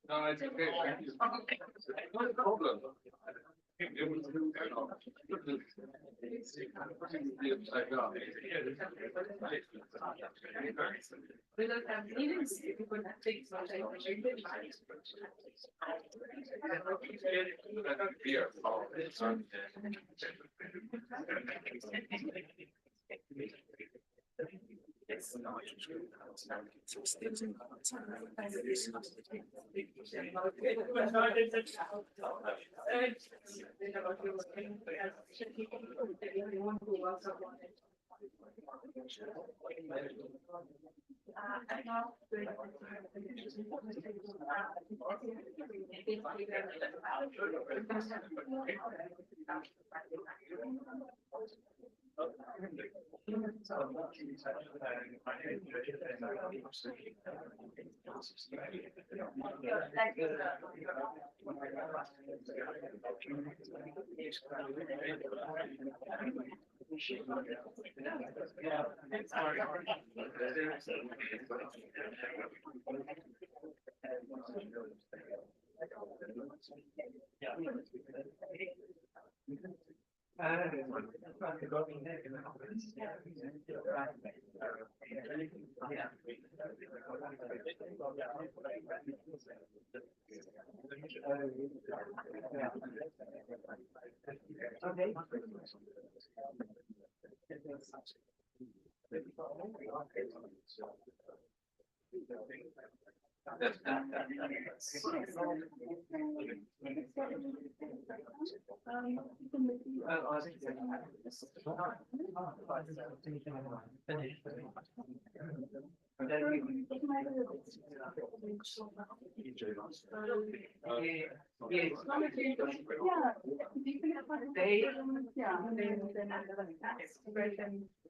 No, it's okay. Thank you. No problem.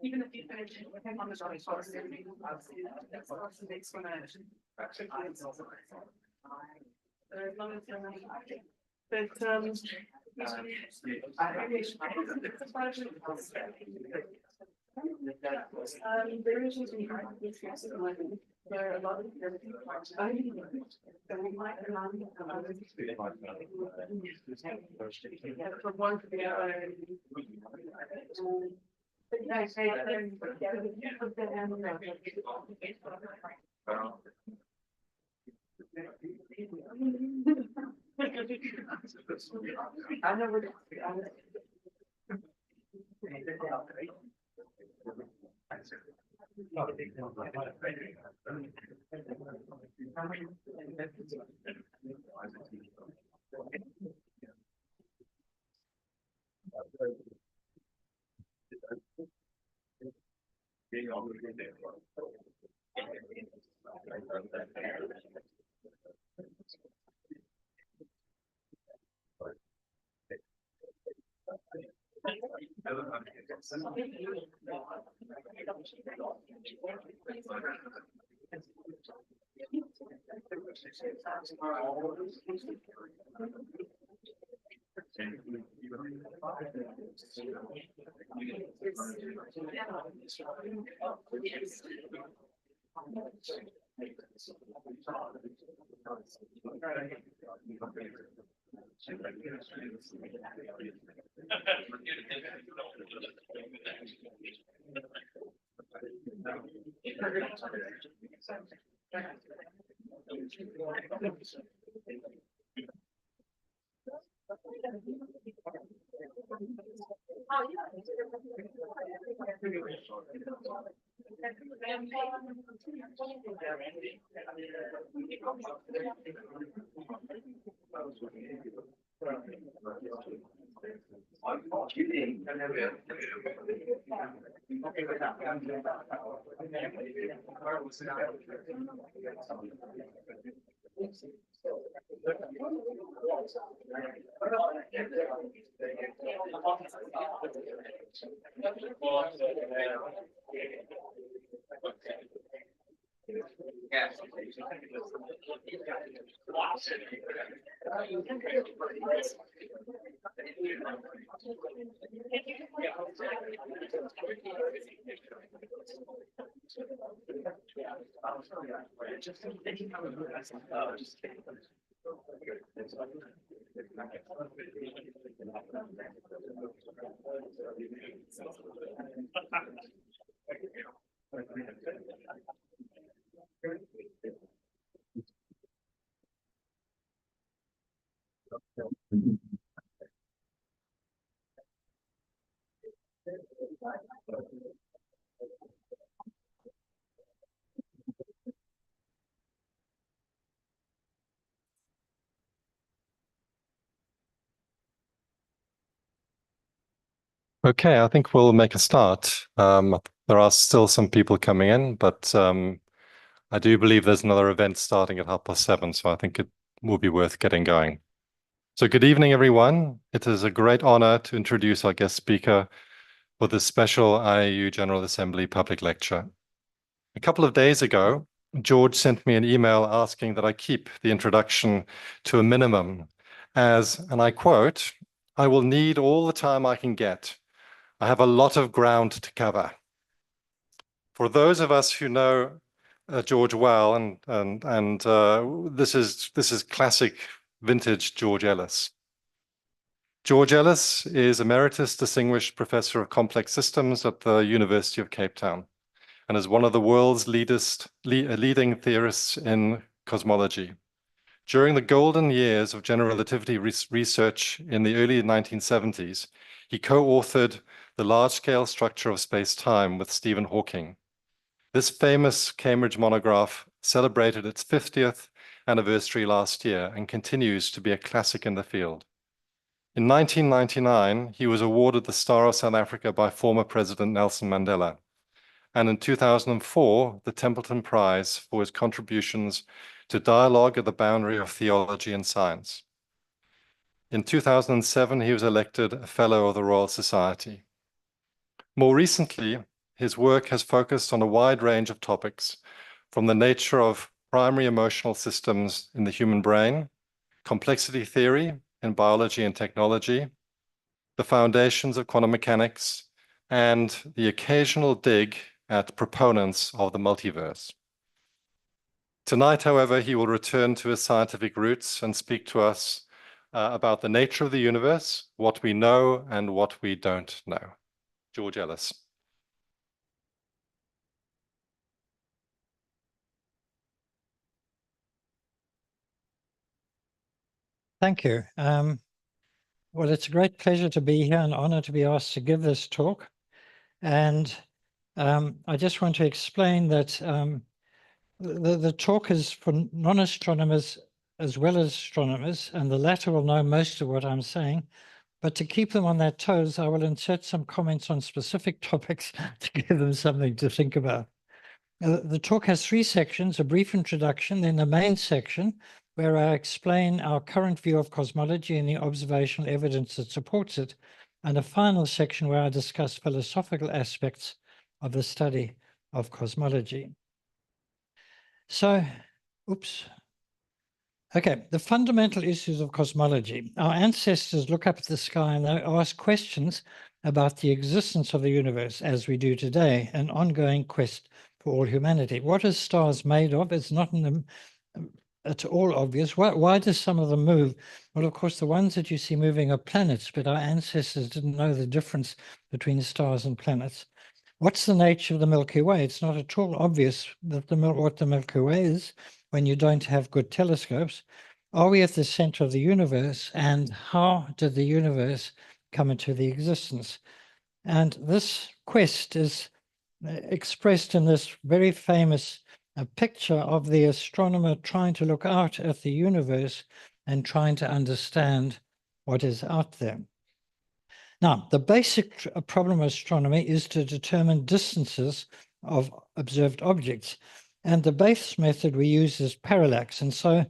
Even if you finish on the source, that's also the explanation. But there is usually there are a lot of so we might allow from one to the other. I know what Okay, I think we'll make a start. There are still some people coming in, but I do believe there's another event starting at 7:30, so I think it will be worth getting going. So good evening, everyone. It is a great honor to introduce our guest speaker for this special IAU General Assembly public lecture. A couple of days ago, George sent me an email asking that I keep the introduction to a minimum as, and I quote, "I will need all the time I can get. I have a lot of ground to cover." For those of us who know George well, and this is classic vintage George Ellis. George Ellis is Emeritus Distinguished Professor of Complex Systems at the University of Cape Town and is one of the world's leading theorists in cosmology. During the golden years of general relativity research in the early 1970s, he co-authored The Large-Scale Structure of Space-Time with Stephen Hawking. This famous Cambridge monograph celebrated its 50th anniversary last year and continues to be a classic in the field. In 1999, he was awarded the Star of South Africa by former President Nelson Mandela, and in 2004, the Templeton Prize for his contributions to dialogue at the boundary of theology and science. In 2007, he was elected a Fellow of the Royal Society. More recently, his work has focused on a wide range of topics, from the nature of primary emotional systems in the human brain, complexity theory in biology and technology, the foundations of quantum mechanics, and the occasional dig at proponents of the multiverse. Tonight, however, he will return to his scientific roots and speak to us about the nature of the universe, what we know and what we don't know. George Ellis. Thank you. Well, it's a great pleasure to be here and honor to be asked to give this talk. And I just want to explain that the talk is for non-astronomers as well as astronomers, and the latter will know most of what I'm saying. But to keep them on their toes, I will insert some comments on specific topics to give them something to think about. The talk has 3 sections: a brief introduction, then the main section, where I explain our current view of cosmology and the observational evidence that supports it, and a final section where I discuss philosophical aspects of the study of cosmology. So, okay, the fundamental issues of cosmology. Our ancestors look up at the sky and they ask questions about the existence of the universe as we do today, an ongoing quest for all humanity. What are stars made of? It's not in them at all obvious. Why do some of them move? Well, of course, the ones that you see moving are planets, but our ancestors didn't know the difference between stars and planets. What's the nature of the Milky Way? It's not at all obvious that what the Milky Way is when you don't have good telescopes. Are we at the center of the universe? And how did the universe come into the existence? And this quest is expressed in this very famous picture of the astronomer trying to look out at the universe and trying to understand what is out there. Now, the basic problem of astronomy is to determine distances of observed objects. And the base method we use is parallax. And so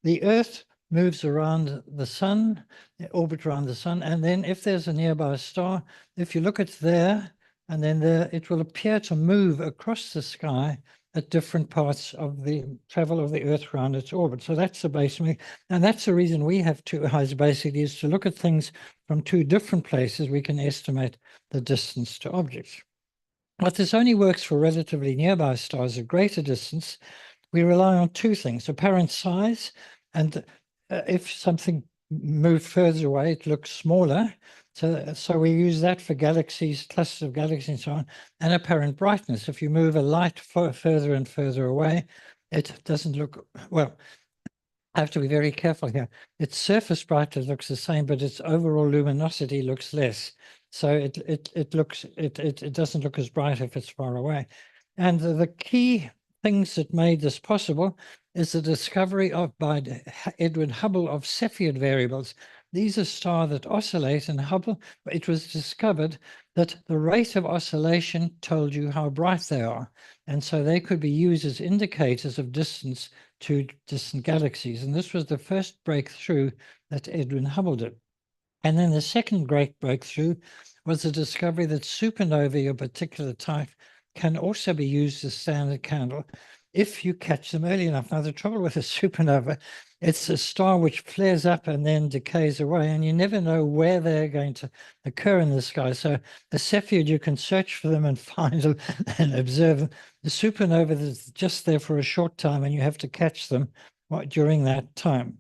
the Earth moves around the sun, orbit around the sun. And then if there's a nearby star, if you look at there and then there, it will appear to move across the sky at different parts of the travel of the Earth around its orbit. So that's the base. And that's the reason we have two eyes, basically, is to look at things from two different places. We can estimate the distance to objects. But this only works for relatively nearby stars at greater distance. We rely on two things: apparent size, and if something moved further away, it looks smaller. So we use that for galaxies, clusters of galaxies and so on, and apparent brightness. If you move a light further and further away, it doesn't look, well, I have to be very careful here. Its surface brightness looks the same, but its overall luminosity looks less. So it doesn't look as bright if it's far away. And the key things that made this possible is the discovery by Edwin Hubble of Cepheid variables. These are stars that oscillate, and Hubble, it was discovered that the rate of oscillation told you how bright they are. And so they could be used as indicators of distance to distant galaxies. And this was the first breakthrough that Edwin Hubble did. And then the second great breakthrough was the discovery that supernovae of a particular type can also be used as standard candle if you catch them early enough. Now, the trouble with a supernova, it's a star which flares up and then decays away, and you never know where they're going to occur in the sky. So the Cepheid, you can search for them and find them and observe them. The supernova is just there for a short time, and you have to catch them during that time.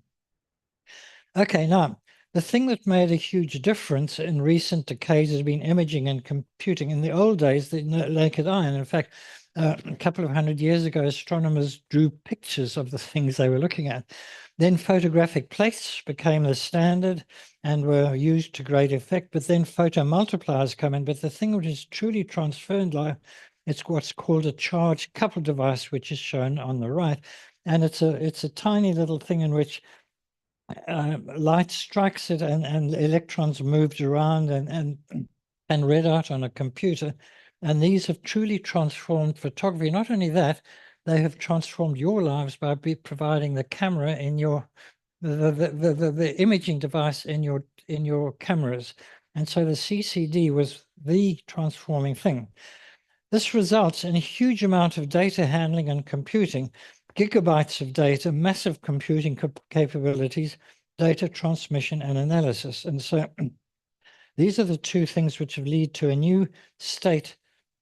Okay, now, the thing that made a huge difference in recent decades has been imaging and computing. In the old days, the naked eye, and in fact, a couple of 100 years ago, astronomers drew pictures of the things they were looking at. Then photographic plates became the standard and were used to great effect, but then photomultipliers come in. But the thing which is truly transferred light, it's what's called a charge coupled device, which is shown on the right. And it's a tiny little thing in which light strikes it and electrons moved around and read out on a computer. And these have truly transformed photography. Not only that, they have transformed your lives by providing the camera in your the imaging device in your cameras. And so the CCD was the transforming thing. This results in a huge amount of data handling and computing, gigabytes of data, massive computing capabilities, data transmission and analysis. And so these are the two things which have led to a new state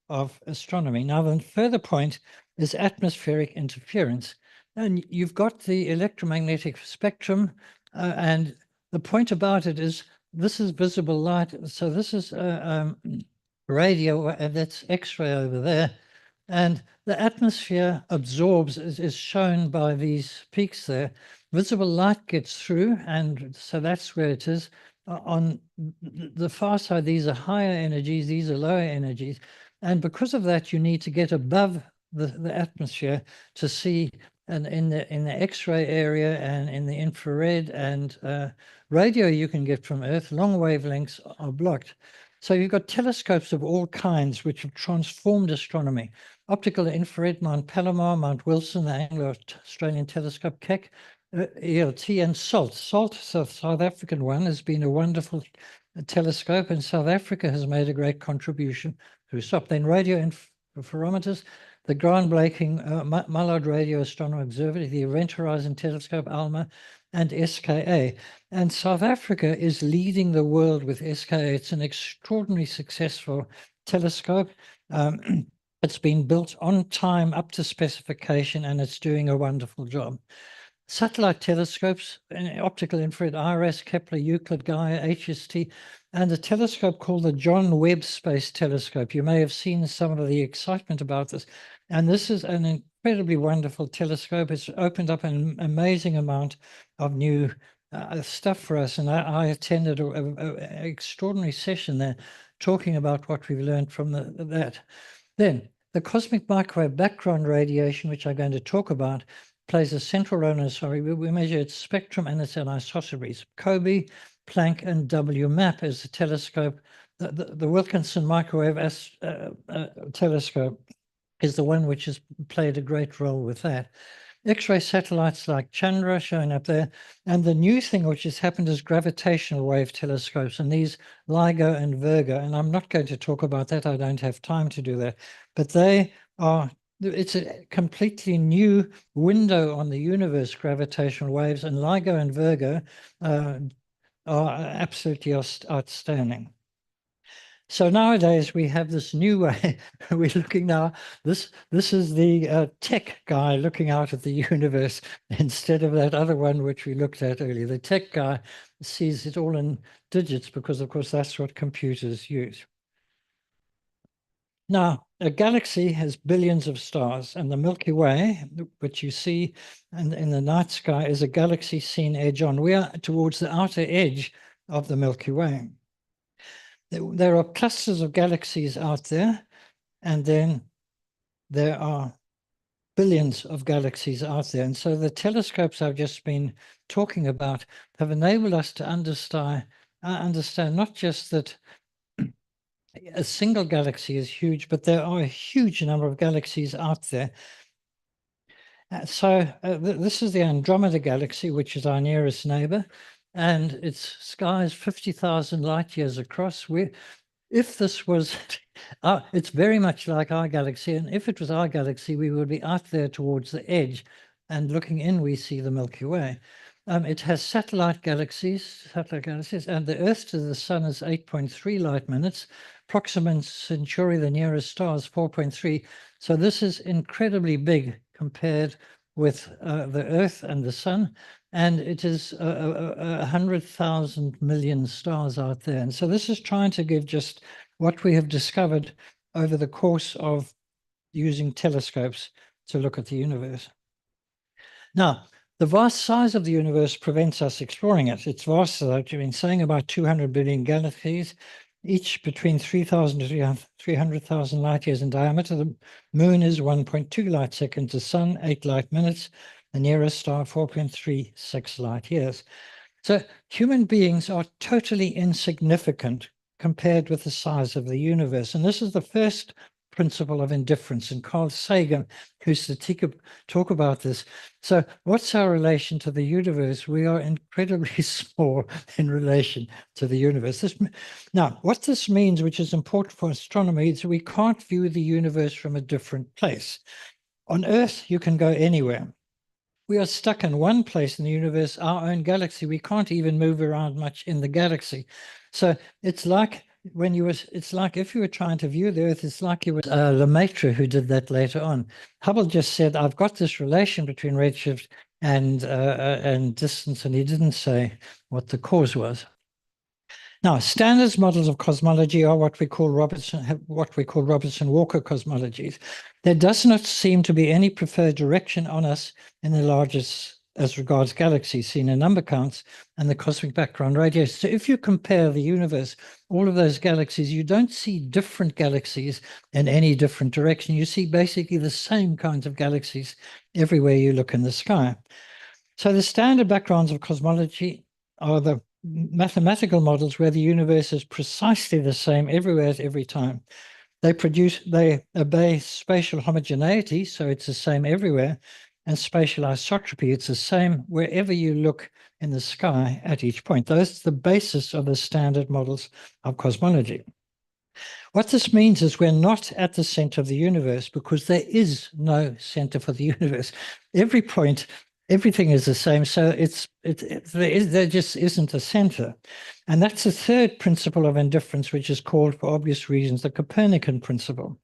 of astronomy. Now, the further point is atmospheric interference. And you've got the electromagnetic spectrum, and the point about it is this is visible light. So this is radio, and that's X-ray over there. And the atmosphere absorbs, is shown by these peaks there. Visible light gets through, and so that's where it is. On the far side, these are higher energies, these are lower energies. And because of that, you need to get above the atmosphere to see, and in the X-ray area and in the infrared and radio you can get from Earth, long wavelengths are blocked. So you've got telescopes of all kinds which have transformed astronomy. Optical infrared, Mount Palomar, Mount Wilson, the Anglo-Australian telescope, Keck, ELT, and SALT. SALT, the South African one, has been a wonderful telescope, and South Africa has made a great contribution through SALT. Then radio interferometers, the groundbreaking Mallard Radio Astronomy Observatory, the Event Horizon Telescope, ALMA, and SKA. And South Africa is leading the world with SKA. It's an extraordinarily successful telescope. It's been built on time up to specification, and it's doing a wonderful job. Satellite telescopes, optical infrared, IRS, Kepler, Euclid, Gaia, HST, and a telescope called the John Webb Space Telescope. You may have seen some of the excitement about this. And this is an incredibly wonderful telescope. It's opened up an amazing amount of new stuff for us. And I attended an extraordinary session there talking about what we've learned from that. Then the cosmic microwave background radiation, which I'm going to talk about, plays a central role in it. Sorry, we measure its spectrum and its anisotropies. COBE, Planck, and WMAP is the telescope. The Wilkinson microwave telescope is the one which has played a great role with that. X-ray satellites like Chandra showing up there. And the new thing which has happened is gravitational wave telescopes, and these LIGO and Virgo. And I'm not going to talk about that. I don't have time to do that. But it's a completely new window on the universe, gravitational waves, and LIGO and Virgo are absolutely outstanding. So nowadays we have this new way. We're looking now. This is the tech guy looking out at the universe instead of that other one which we looked at earlier. The tech guy sees it all in digits because, of course, that's what computers use. Now, a galaxy has billions of stars, and the Milky Way, which you see in the night sky, is a galaxy seen edge on. We are towards the outer edge of the Milky Way. There are clusters of galaxies out there, and then there are billions of galaxies out there. And so the telescopes I've just been talking about have enabled us to understand not just that a single galaxy is huge, but there are a huge number of galaxies out there. This is the Andromeda Galaxy, which is our nearest neighbor, and its sky is 50,000 light years across. If this was, it's very much like our galaxy, and if it was our galaxy, we would be out there towards the edge, and looking in, we see the Milky Way. It has satellite galaxies, and the Earth to the Sun is 8.3 light minutes. Proxima Centauri, the nearest star, is 4.3. So this is incredibly big compared with the Earth and the Sun, and it is 100,000 million stars out there. And so this is trying to give just what we have discovered over the course of using telescopes to look at the universe. Now, the vast size of the universe prevents us exploring it. It's vast, as I've been saying, about 200 billion galaxies, each between 3,000 to 300,000 light years in diameter. The moon is 1.2 light seconds, the sun 8 light minutes, the nearest star 4.36 light years. So human beings are totally insignificant compared with the size of the universe. And this is the first principle of indifference. And Carl Sagan used to talk about this. So what's our relation to the universe? We are incredibly small in relation to the universe. Now, what this means, which is important for astronomy, is we can't view the universe from a different place. On Earth, you can go anywhere. We are stuck in one place in the universe, our own galaxy. We can't even move around much in the galaxy. So it's like if you were trying to view the Earth, it's like it was Lemaitre who did that later on. Hubble just said, I've got this relation between redshift and distance, and he didn't say what the cause was. Now, standards models of cosmology are what we call Robertson-Walker cosmologies. There does not seem to be any preferred direction on us in the largest as regards galaxies seen in number counts and the cosmic background radiation. So if you compare the universe, all of those galaxies, you don't see different galaxies in any different direction. You see basically the same kinds of galaxies everywhere you look in the sky. So the standard backgrounds of cosmology are the mathematical models where the universe is precisely the same everywhere at every time. They obey spatial homogeneity, so it's the same everywhere, and spatial isotropy, it's the same wherever you look in the sky at each point. Those are the basis of the standard models of cosmology. What this means is we're not at the center of the universe because there is no center for the universe. Every point, everything is the same, so there just isn't a center. And that's the third principle of indifference, which is called, for obvious reasons, the Copernican principle.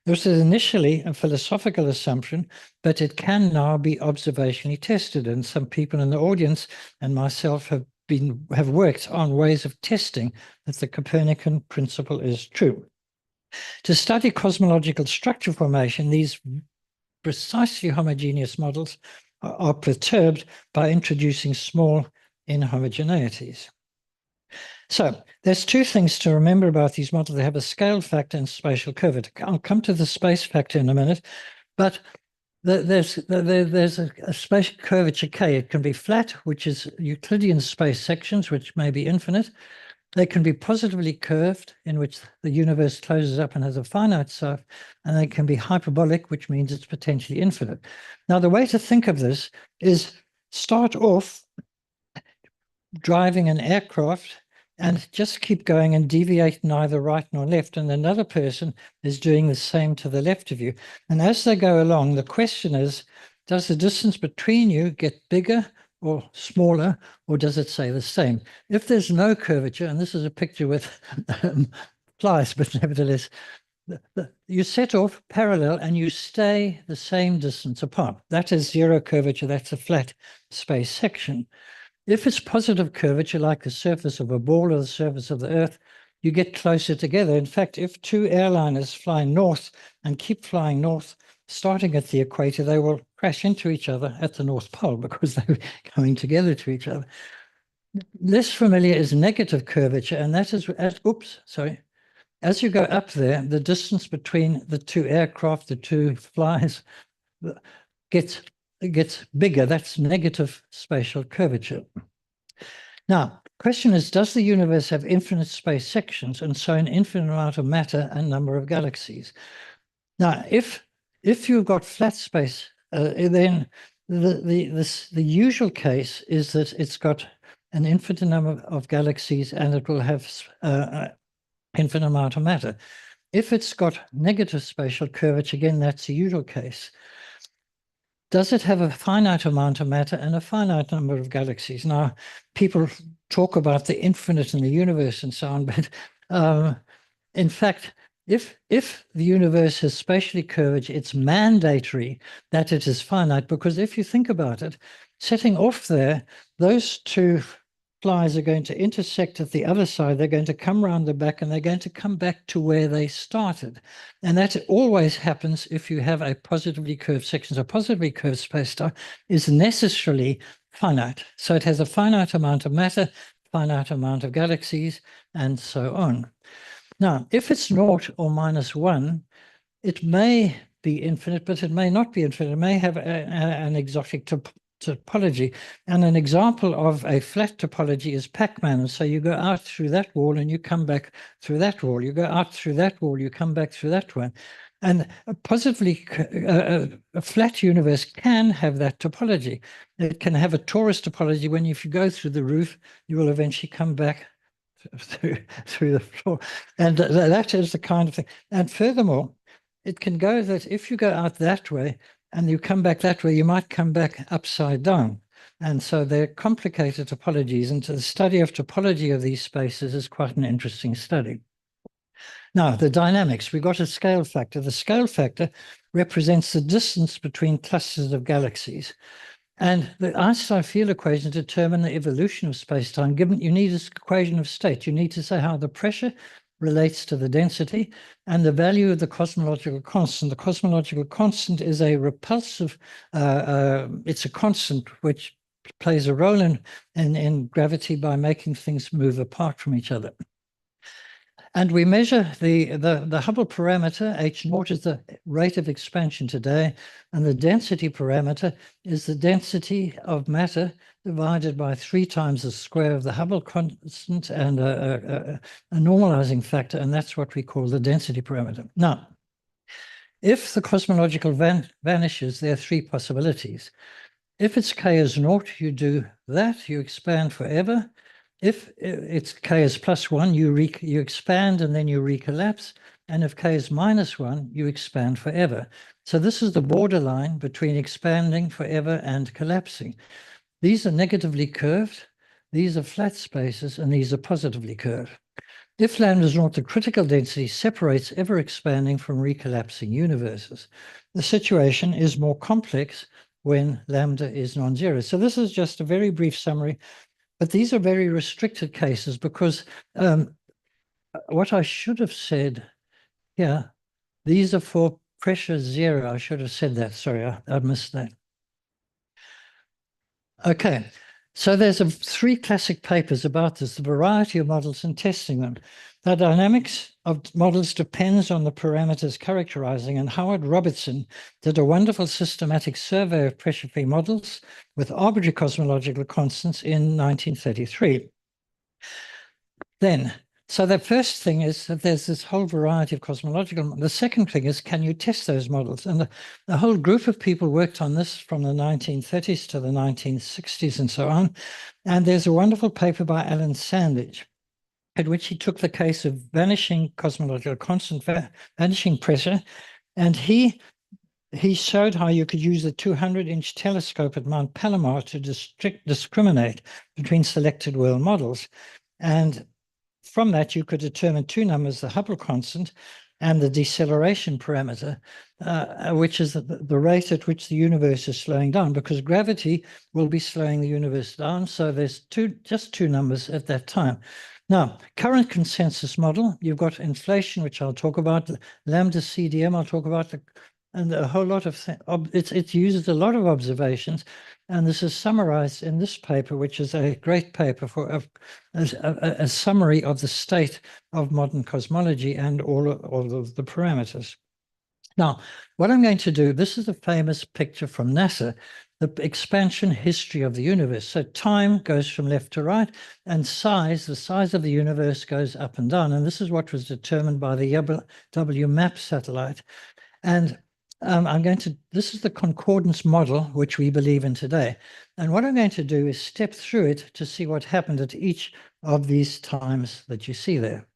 This is initially a philosophical assumption, but it can now be observationally tested. And some people in the audience and myself have worked on ways of testing that the Copernican principle is true. To study cosmological structure formation, these precisely homogeneous models are perturbed by introducing small inhomogeneities. So there's two things to remember about these models. They have a scale factor and spatial curvature. I'll come to the space factor in a minute, but there's a spatial curvature K. It can be flat, which is Euclidean space sections, which may be infinite. They can be positively curved, in which the universe closes up and has a finite self, and they can be hyperbolic, which means it's potentially infinite. Now, the way to think of this is start off driving an aircraft and just keep going and deviate neither right nor left, and another person is doing the same to the left of you. And as they go along, the question is, does the distance between you get bigger or smaller, or does it stay the same? If there's no curvature, and this is a picture with flies, but nevertheless, you set off parallel and you stay the same distance apart. That is zero curvature. That's a flat space section. If it's positive curvature, like the surface of a ball or the surface of the Earth, you get closer together. In fact, if two airliners fly north and keep flying north, starting at the equator, they will crash into each other at the North Pole because they're going together to each other. Less familiar is negative curvature, and that is, as you go up there, the distance between the two aircraft, the two flies, gets bigger. That's negative spatial curvature. Now, the question is, does the universe have infinite space sections and so an infinite amount of matter and number of galaxies? Now, if you've got flat space, then the usual case is that it's got an infinite number of galaxies and it will have infinite amount of matter. If it's got negative spatial curvature, again, that's the usual case. Does it have a finite amount of matter and a finite number of galaxies? Now, people talk about the infinite in the universe and so on, but in fact, if the universe has spatially curvature, it's mandatory that it is finite, because if you think about it, setting off there, those two flies are going to intersect at the other side. They're going to come around the back and they're going to come back to where they started. And that always happens if you have a positively curved section. So positively curved spacetime is necessarily finite. So it has a finite amount of matter, finite amount of galaxies, and so on. Now, if it's 0 or -1, it may be infinite, but it may not be infinite. It may have an exotic topology. And an example of a flat topology is Pac-Man. So you go out through that wall and you come back through that wall. You go out through that wall, you come back through that one. And a flat universe can have that topology. It can have a torus topology when if you go through the roof, you will eventually come back through the floor. And that is the kind of thing. And furthermore, it can go that if you go out that way, and you come back that way, you might come back upside down. And so they're complicated topologies, and the study of topology of these spaces is quite an interesting study. Now, the dynamics, we got a scale factor. The scale factor represents the distance between clusters of galaxies. And the Einstein field equations determine the evolution of space-time. Given you need this equation of state, you need to say how the pressure relates to the density and the value of the cosmological constant. The cosmological constant is a repulsive, it's a constant which plays a role in gravity by making things move apart from each other. And we measure the Hubble parameter, H0 is the rate of expansion today, and the density parameter is the density of matter divided by 3 times the square of the Hubble constant and a normalizing factor, and that's what we call the density parameter. Now, if the cosmological vanishes, there are 3 possibilities. If it's K is 0, you do that, you expand forever. If it's K is +1, you expand and then you recollapse. And if K is -1, you expand forever. So this is the borderline between expanding forever and collapsing. These are negatively curved, these are flat spaces, and these are positively curved. If lambda is not, the critical density separates ever expanding from recollapsing universes. The situation is more complex when lambda is non-zero. So this is just a very brief summary. But these are very restricted cases because what I should have said here, these are for pressure 0. I should have said that. Sorry, I missed that. Okay, So there's three classic papers about this, the variety of models and testing them. The dynamics of models depends on the parameters characterizing, and Howard Robertson did a wonderful systematic survey of pressure-free models with arbitrary cosmological constants in 1933. Then, so the first thing is that there's this whole variety of cosmological. The second thing is, can you test those models? And the whole group of people worked on this from the 1930s to the 1960s and so on. And there's a wonderful paper by Alan Sandage, in which he took the case of vanishing cosmological constant, vanishing pressure, and he showed how you could use a 200-inch telescope at Mount Palomar to discriminate between selected world models. And from that, you could determine two numbers, the Hubble constant and the deceleration parameter, which is the rate at which the universe is slowing down, because gravity will be slowing the universe down. So there's just two numbers at that time. Now, current consensus model, you've got inflation, which I'll talk about, Lambda CDM, I'll talk about, and a whole lot of things. It uses a lot of observations, and this is summarized in this paper, which is a great paper for a summary of the state of modern cosmology and all of the parameters. Now, what I'm going to do, this is a famous picture from NASA, the expansion history of the universe. So time goes from left to right, and size, the size of the universe goes up and down. And this is what was determined by the WMAP satellite. And this is the concordance model, which we believe in today. And what I'm going to do is step through it to see what happened at each of these times that you see there.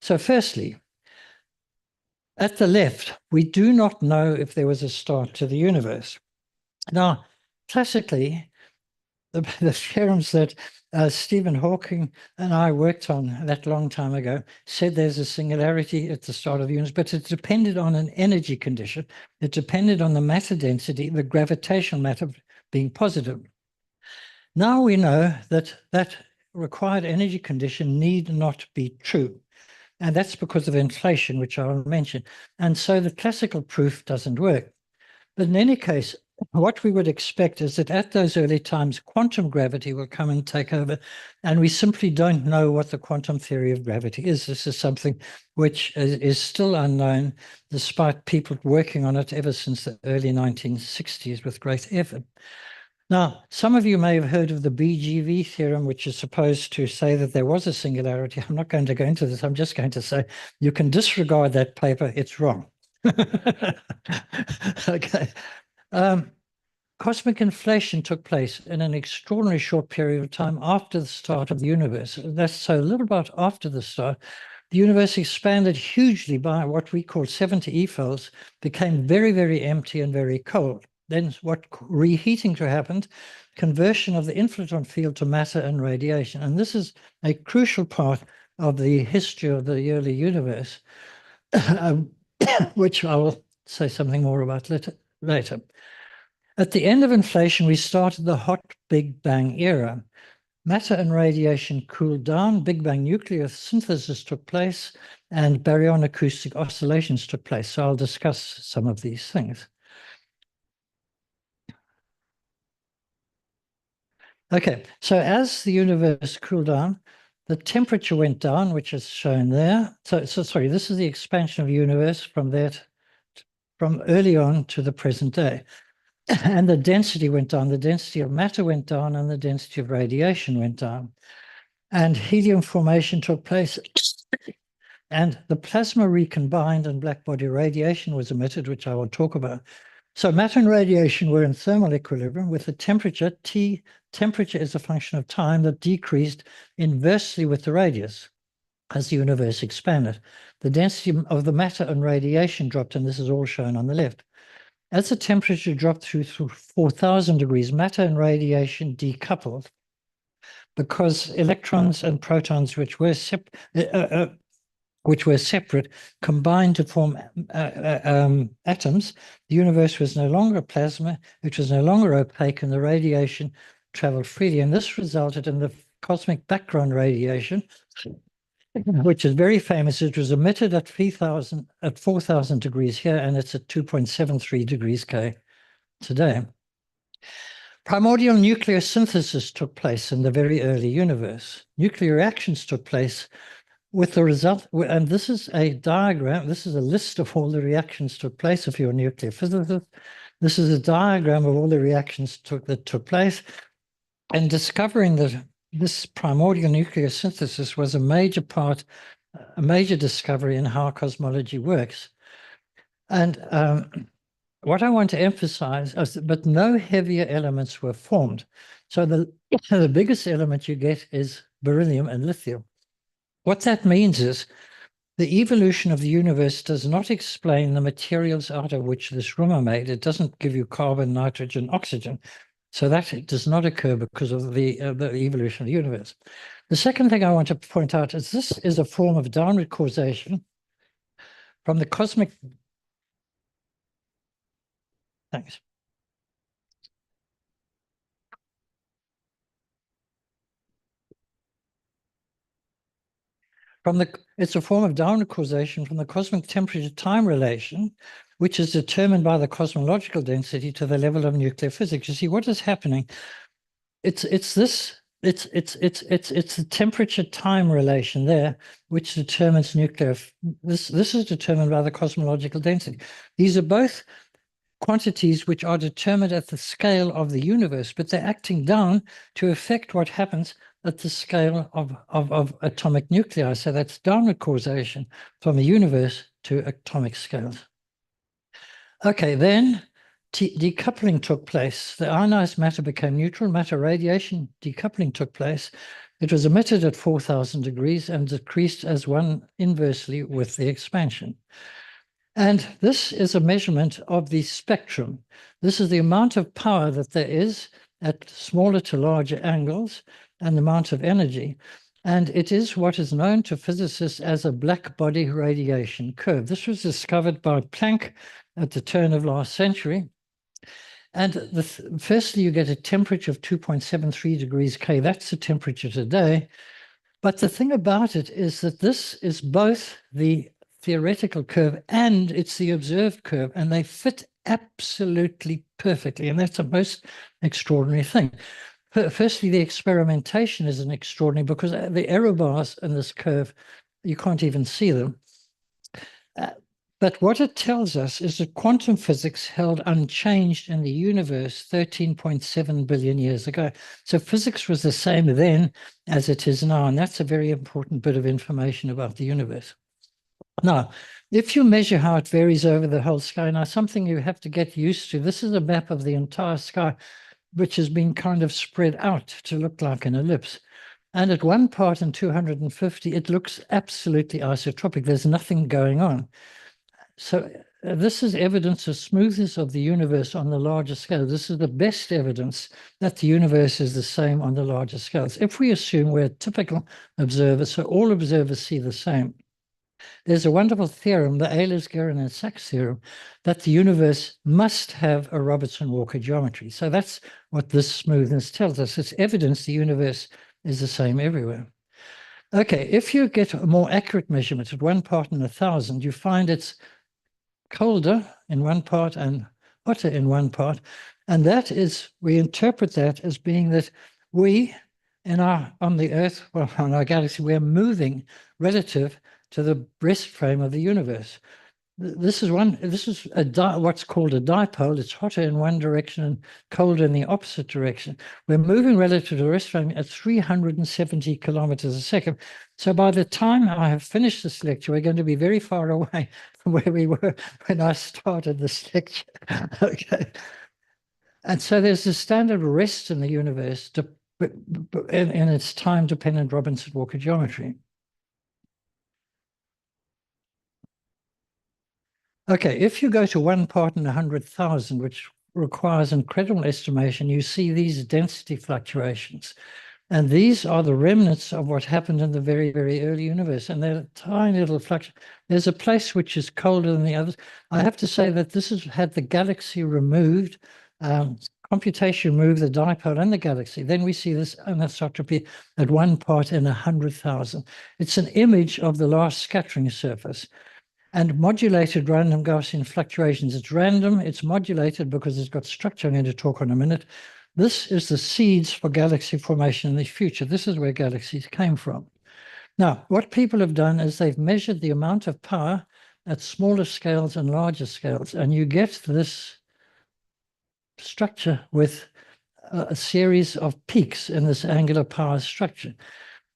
So firstly, at the left, we do not know if there was a start to the universe. Now, classically, the theorems that Stephen Hawking and I worked on that long time ago said there's a singularity at the start of the universe, but it depended on an energy condition. It depended on the matter density, the gravitational matter being positive. Now we know that that required energy condition need not be true. And that's because of inflation, which I'll mention. And so the classical proof doesn't work. But in any case, what we would expect is that at those early times, quantum gravity will come and take over, and we simply don't know what the quantum theory of gravity is. This is something which is still unknown, despite people working on it ever since the early 1960s with great effort. Now, some of you may have heard of the BGV theorem, which is supposed to say that there was a singularity. I'm not going to go into this. I'm just going to say you can disregard that paper. It's wrong. Okay. Cosmic inflation took place in an extraordinarily short period of time after the start of the universe. That's so a little bit after the start. The universe expanded hugely by what we call 70 E-folds, became very, very empty and very cold. Then what reheating to happened, conversion of the inflaton field to matter and radiation. And this is a crucial part of the history of the early universe, which I will say something more about later. At the end of inflation, we started the hot Big Bang era. Matter and radiation cooled down, Big Bang nucleosynthesis took place, and baryon acoustic oscillations took place. So I'll discuss some of these things. Okay, so as the universe cooled down, the temperature went down, which is shown there. So sorry, this is the expansion of the universe from early on to the present day. And the density went down, the density of matter went down, and the density of radiation went down. And helium formation took place, and the plasma recombined and black body radiation was emitted, which I will talk about. So matter and radiation were in thermal equilibrium with the temperature, temperature is a function of time, that decreased inversely with the radius as the universe expanded. The density of the matter and radiation dropped, and this is all shown on the left. As the temperature dropped through 4,000 degrees, matter and radiation decoupled because electrons and protons, which were separate, combined to form atoms. The universe was no longer a plasma, which was no longer opaque, and the radiation traveled freely. And this resulted in the cosmic background radiation, which is very famous. It was emitted at 4,000 degrees here, and it's at 2.73 degrees K today. Primordial nucleosynthesis took place in the very early universe. Nuclear reactions took place with the result, and this is a diagram, this is a list of all the reactions took place if you're a nuclear physicist. This is a diagram of all the reactions that took place. And discovering that this primordial nucleosynthesis was a major discovery in how cosmology works. And what I want to emphasize is that, but no heavier elements were formed. So the biggest element you get is beryllium and lithium. What that means is the evolution of the universe does not explain the materials out of which this room are made. It doesn't give you carbon, nitrogen, oxygen. So that does not occur because of the evolution of the universe. The second thing I want to point out is this is a form of downward causation from the cosmic. Thanks. It's a form of downward causation from the cosmic temperature-time relation, which is determined by the cosmological density to the level of nuclear physics. You see, what is happening? It's the temperature-time relation there, which determines nuclear. This is determined by the cosmological density. These are both quantities which are determined at the scale of the universe, but they're acting down to affect what happens at the scale of atomic nuclei. So that's downward causation from the universe to atomic scales. Okay, then decoupling took place. The ionized matter became neutral matter. Radiation decoupling took place. It was emitted at 4,000 degrees and decreased as one inversely with the expansion. And this is a measurement of the spectrum. This is the amount of power that there is at smaller to larger angles and the amount of energy. And it is what is known to physicists as a black body radiation curve. This was discovered by Planck at the turn of last century. And firstly, you get a temperature of 2.73 degrees K. That's the temperature today. But the thing about it is that this is both the theoretical curve and it's the observed curve, and they fit absolutely perfectly. And that's the most extraordinary thing. Firstly, the experimentation is an extraordinary because the error bars in this curve, you can't even see them. But what it tells us is that quantum physics held unchanged in the universe 13.7 billion years ago. So physics was the same then as it is now, and that's a very important bit of information about the universe. Now, if you measure how it varies over the whole sky, now something you have to get used to, this is a map of the entire sky, which has been kind of spread out to look like an ellipse. And at one part in 250, it looks absolutely isotropic. There's nothing going on. So this is evidence of smoothness of the universe on the larger scale. This is the best evidence that the universe is the same on the larger scales. If we assume we're a typical observer, so all observers see the same, there's a wonderful theorem, the Ellis, Guerin, and Sachs theorem, that the universe must have a Robertson-Walker geometry. So that's what this smoothness tells us. It's evidence the universe is the same everywhere. Okay, if you get a more accurate measurement at 1 part in 1,000, you find it's colder in one part and hotter in one part. And that is, we interpret that as being that we, on the Earth, well, on our galaxy, we're moving relative to the breast frame of the universe. This is what's called a dipole. It's hotter in one direction and colder in the opposite direction. We're moving relative to the breast frame at 370 kilometers a second. So by the time I have finished this lecture, we're going to be very far away from where we were when I started this lecture. Okay. And so there's a standard rest in the universe in its time-dependent Robertson-Walker geometry. Okay, if you go to 1 part in 100,000, which requires incredible estimation, you see these density fluctuations. And these are the remnants of what happened in the very, very early universe. And they're tiny little fluctuations. There's a place which is colder than the others. I have to say that this has had the galaxy removed, computation removed the dipole and the galaxy. Then we see this anisotropy at 1 part in 100,000. It's an image of the last scattering surface. And modulated random Gaussian fluctuations. It's random, it's modulated because it's got structure. I'm going to talk on a minute. This is the seeds for galaxy formation in the future. This is where galaxies came from. Now, what people have done is they've measured the amount of power at smaller scales and larger scales, and you get this structure with a series of peaks in this angular power structure.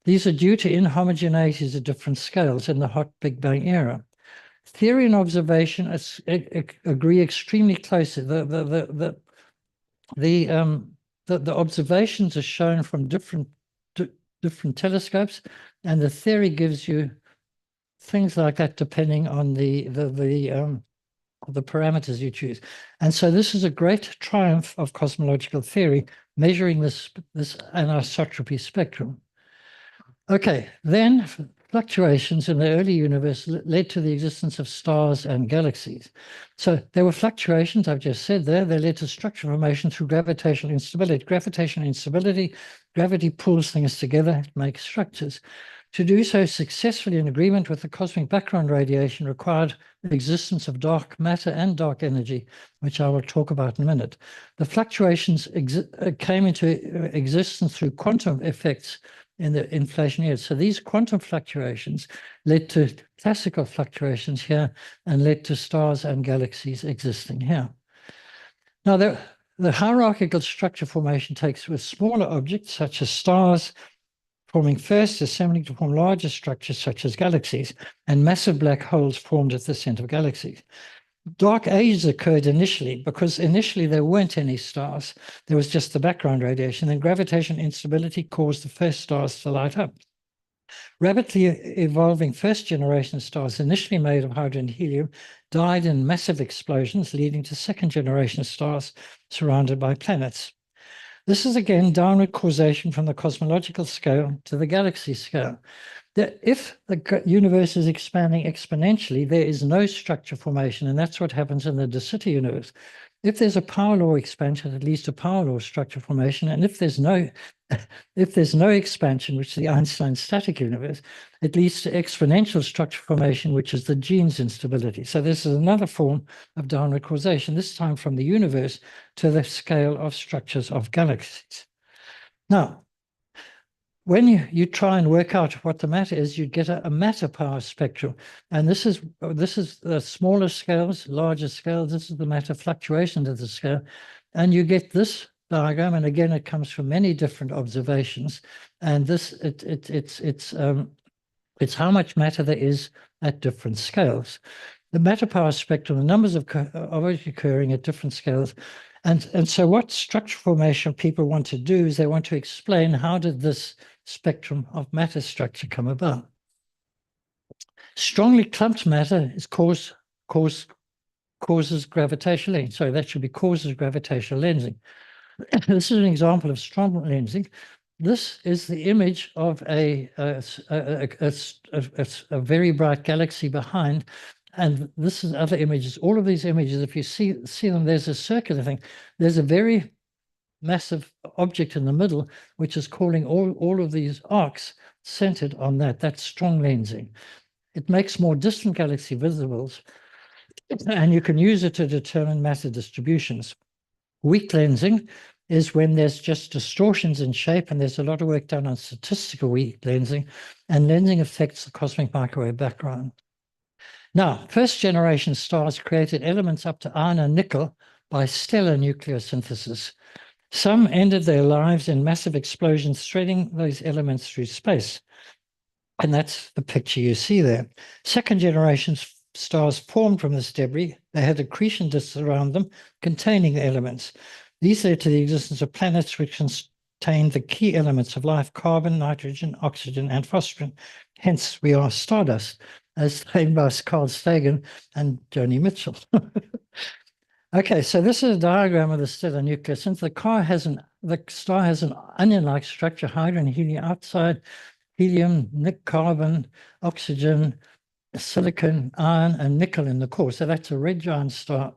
These are due to inhomogeneities at different scales in the hot Big Bang era. Theory and observation agree extremely closely. The observations are shown from different telescopes, and the theory gives you things like that depending on the parameters you choose. And so this is a great triumph of cosmological theory, measuring this anisotropy spectrum. Okay, then fluctuations in the early universe led to the existence of stars and galaxies. So there were fluctuations, I've just said there, they led to structure formation through gravitational instability. Gravitational instability, gravity pulls things together, it makes structures. To do so successfully in agreement with the cosmic background radiation required the existence of dark matter and dark energy, which I will talk about in a minute. The fluctuations came into existence through quantum effects in the inflation years. So these quantum fluctuations led to classical fluctuations here and led to stars and galaxies existing here. Now, the hierarchical structure formation takes with smaller objects such as stars forming first, assembling to form larger structures such as galaxies, and massive black holes formed at the center of galaxies. Dark ages occurred initially because initially there weren't any stars. There was just the background radiation. Then gravitational instability caused the first stars to light up. Rapidly evolving first generation stars, initially made of hydrogen and helium, died in massive explosions, leading to second generation stars surrounded by planets. This is again downward causation from the cosmological scale to the galaxy scale. If the universe is expanding exponentially, there is no structure formation, and that's what happens in the de Sitter universe. If there's a power law expansion, it leads to power law structure formation, and if there's no expansion, which is the Einstein static universe, it leads to exponential structure formation, which is the Jeans instability. So this is another form of downward causation, this time from the universe to the scale of structures of galaxies. Now, when you try and work out what the matter is, you get a matter power spectrum. And this is the smaller scales, larger scales. This is the matter fluctuation of the scale. And you get this diagram. And again, it comes from many different observations. And this it's how much matter there is at different scales. The matter power spectrum, the numbers of occurring at different scales. And so what structure formation people want to do is they want to explain how did this spectrum of matter structure come about. Strongly clumped matter is causes gravitational lensing. Sorry, that should be causes gravitational lensing. This is an example of strong lensing. This is the image of a very bright galaxy behind. And this is other images. All of these images, if you see them, there's a circular thing. There's a very massive object in the middle, which is calling all of these arcs centered on that. That's strong lensing. It makes more distant galaxy visible, and you can use it to determine matter distributions. Weak lensing is when there's just distortions in shape, and there's a lot of work done on statistical weak lensing, and lensing affects the cosmic microwave background. Now, first generation stars created elements up to iron and nickel by stellar nucleosynthesis. Some ended their lives in massive explosions, threading those elements through space. And that's the picture you see there. Second generation stars formed from this debris. They had accretion disks around them containing the elements. These led to the existence of planets which contained the key elements of life: carbon, nitrogen, oxygen, and phosphorus. Hence, we are stardust, as named by Carl Sagan and Joni Mitchell. Okay, so this is a diagram of the stellar nucleus. Since the star has an onion-like structure, hydrogen, helium outside, helium, carbon, oxygen, silicon, iron, and nickel in the core. So that's a red giant star.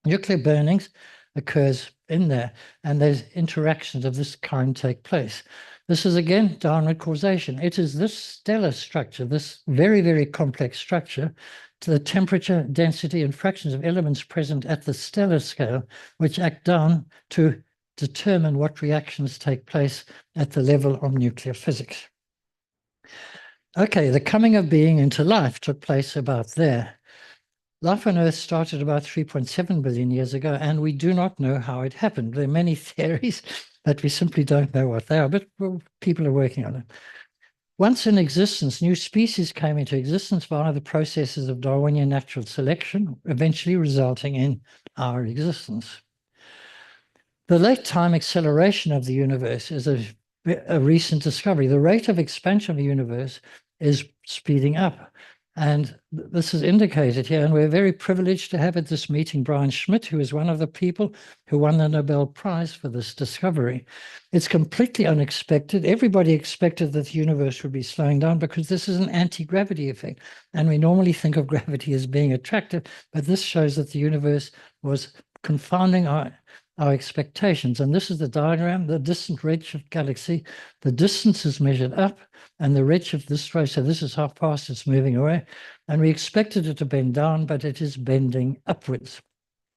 Nuclear burnings occurs in there, and there's interactions of this kind take place. This is again downward causation. It is this stellar structure, this very, very complex structure, to the temperature, density, and fractions of elements present at the stellar scale, which act down to determine what reactions take place at the level of nuclear physics. Okay, the coming of being into life took place about there. Life on Earth started about 3.7 billion years ago, and we do not know how it happened. There are many theories, but we simply don't know what they are, but well, people are working on it. Once in existence, new species came into existence via the processes of Darwinian natural selection, eventually resulting in our existence. The late time acceleration of the universe is a recent discovery. The rate of expansion of the universe is speeding up. And this is indicated here. And we're very privileged to have at this meeting Brian Schmidt, who is one of the people who won the Nobel Prize for this discovery. It's completely unexpected. Everybody expected that the universe would be slowing down because this is an anti-gravity effect. And we normally think of gravity as being attractive, but this shows that the universe was confounding our expectations. And this is the diagram, the distant redshift galaxy. The distance is measured up and the redshift this way. So this is how fast it's moving away. And we expected it to bend down, but it is bending upwards.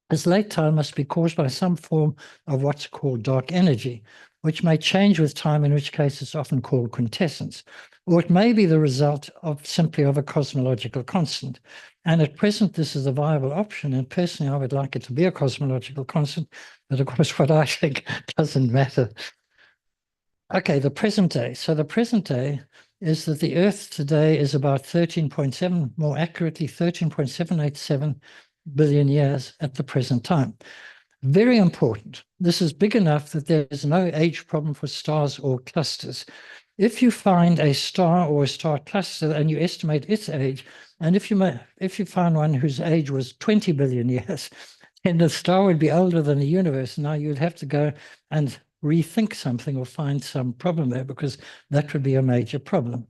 This late time must be caused by some form of what's called dark energy, which may change with time, in which case it's often called quintessence. Or it may be the result of simply of a cosmological constant. And at present, this is a viable option. And personally, I would like it to be a cosmological constant. But of course, what I think doesn't matter. Okay, the present day. So the present day is that the Earth today is about 13.7, more accurately, 13.787 billion years at the present time. Very important. This is big enough that there is no age problem for stars or clusters. If you find a star or a star cluster and you estimate its age, and if you find one whose age was 20 billion years, then the star would be older than the universe. Now you'd have to go and rethink something or find some problem there, because that would be a major problem.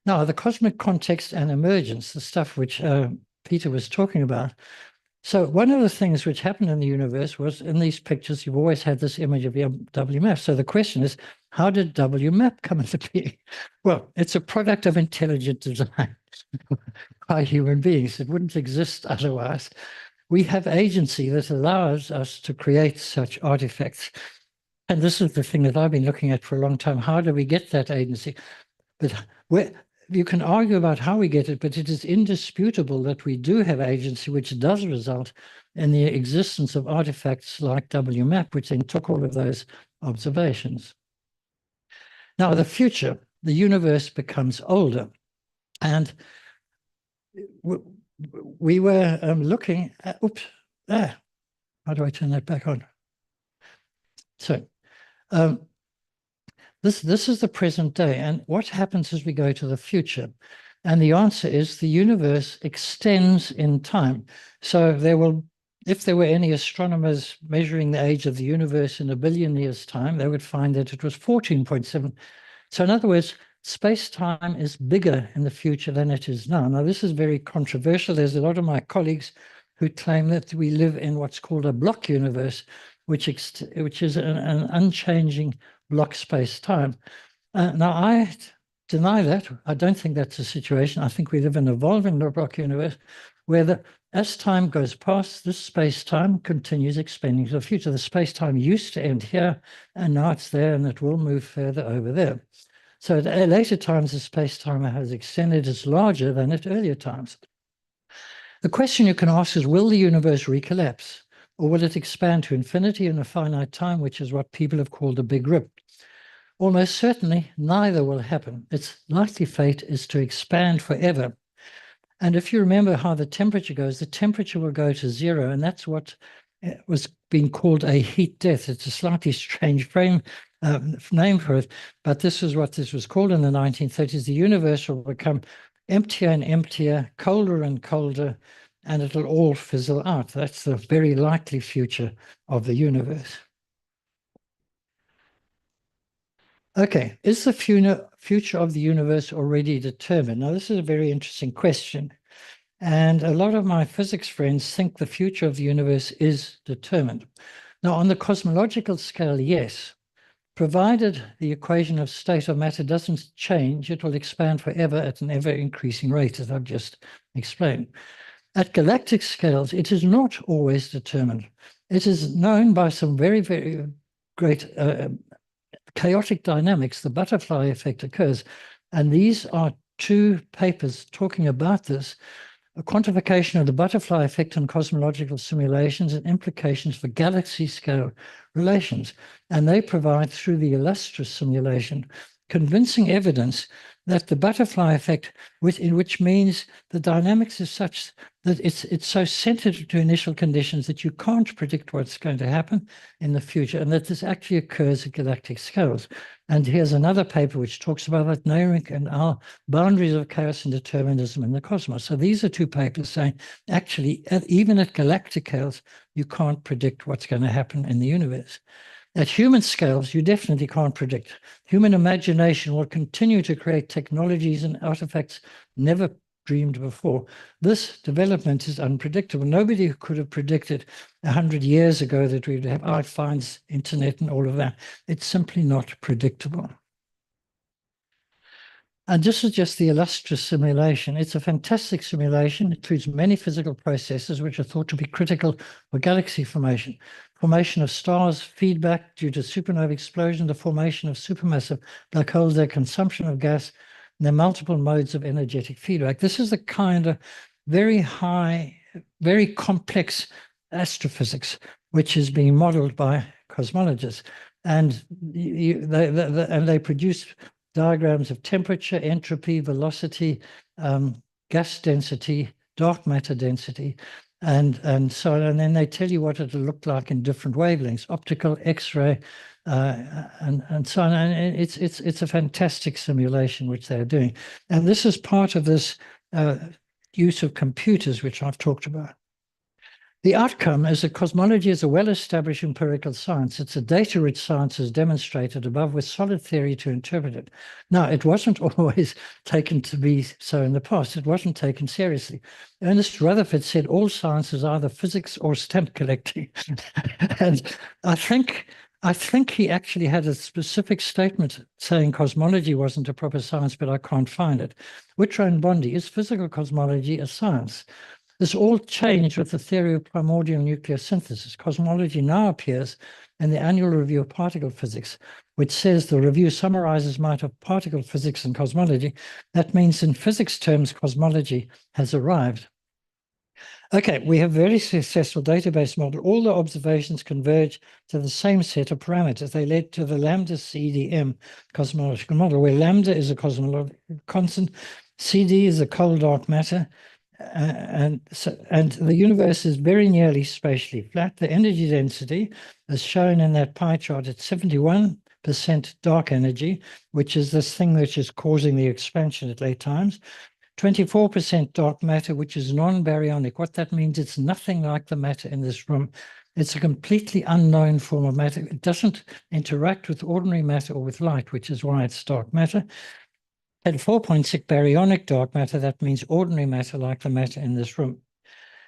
Now, the cosmic context and emergence, the stuff which Peter was talking about. So one of the things which happened in the universe was, in these pictures, you've always had this image of WMAP. So the question is, how did WMAP come into being? Well, it's a product of intelligent design by human beings. It wouldn't exist otherwise. We have agency that allows us to create such artifacts. And this is the thing that I've been looking at for a long time. How do we get that agency? But you can argue about how we get it, but it is indisputable that we do have agency, which does result in the existence of artifacts like WMAP, which then took all of those observations. Now, the future, the universe becomes older. And we were looking at, how do I turn that back on? So, this is the present day, and what happens as we go to the future? And the answer is the universe extends in time. So if there were any astronomers measuring the age of the universe in 1 billion years' time, they would find that it was 14.7. So in other words, space-time is bigger in the future than it is now. Now, this is very controversial. There's a lot of my colleagues who claim that we live in what's called a block universe, which is an unchanging block space-time. Now, I deny that. I don't think that's the situation. I think we live in an evolving block universe where as time goes past, this space-time continues expanding to the future. The space-time used to end here, and now it's there, and it will move further over there. So at later times, the space-time has extended as larger than at earlier times. The question you can ask is, will the universe recollapse? Or will it expand to infinity in a finite time, which is what people have called a big rip? Almost certainly, neither will happen. Its likely fate is to expand forever. And if you remember how the temperature goes, the temperature will go to zero, and that's what was being called a heat death. It's a slightly strange name for it, but this is what this was called in the 1930s. The universe will become emptier and emptier, colder and colder, and it'll all fizzle out. That's the very likely future of the universe. Okay, is the future of the universe already determined? Now, this is a very interesting question. And a lot of my physics friends think the future of the universe is determined. Now, on the cosmological scale, yes. Provided the equation of state of matter doesn't change, it will expand forever at an ever-increasing rate, as I've just explained. At galactic scales, it is not always determined. It is known by some very, very great chaotic dynamics. The butterfly effect occurs. And these are two papers talking about this, a quantification of the butterfly effect on cosmological simulations and implications for galaxy scale relations. And they provide, through the illustrious simulation, convincing evidence that the butterfly effect, which means the dynamics is such that it's so sensitive to initial conditions that you can't predict what's going to happen in the future, and that this actually occurs at galactic scales. And here's another paper which talks about that, knowing and our boundaries of chaos and determinism in the cosmos. So these are two papers saying, actually, even at galactic scales, you can't predict what's going to happen in the universe. At human scales, you definitely can't predict. Human imagination will continue to create technologies and artifacts never dreamed before. This development is unpredictable. Nobody could have predicted 100 years ago that we'd have iPhones, internet, and all of that. It's simply not predictable. And this is just the illustrious simulation. It's a fantastic simulation. It includes many physical processes which are thought to be critical for galaxy formation. Formation of stars, feedback due to supernova explosion, the formation of supermassive black holes, their consumption of gas, and their multiple modes of energetic feedback. This is the kind of very high, very complex astrophysics which is being modeled by cosmologists. And they produce diagrams of temperature, entropy, velocity, gas density, dark matter density, and so on. And then they tell you what it'll look like in different wavelengths, optical, X-ray, and so on. And it's a fantastic simulation which they're doing. And this is part of this use of computers, which I've talked about. The outcome is that cosmology is a well-established empirical science. It's a data-rich science as demonstrated above with solid theory to interpret it. Now, it wasn't always taken to be so in the past. It wasn't taken seriously. Ernest Rutherford said all science is either physics or stamp collecting. And I think he actually had a specific statement saying cosmology wasn't a proper science, but I can't find it. Whitro and Bondi, is physical cosmology a science? This all changed with the theory of primordial nucleosynthesis. Cosmology now appears in the Annual Review of Particle Physics, which says the review summarizes might of particle physics and cosmology. That means in physics terms, cosmology has arrived. Okay, we have a very successful database model. All the observations converge to the same set of parameters. They led to the Lambda CDM cosmological model, where lambda is a cosmological constant, CD is a cold dark matter, and the universe is very nearly spatially flat. The energy density, as shown in that pie chart, at 71% dark energy, which is this thing which is causing the expansion at late times. 24% dark matter, which is non-baryonic. What that means, it's nothing like the matter in this room. It's a completely unknown form of matter. It doesn't interact with ordinary matter or with light, which is why it's dark matter. At 4.6 baryonic dark matter, that means ordinary matter like the matter in this room.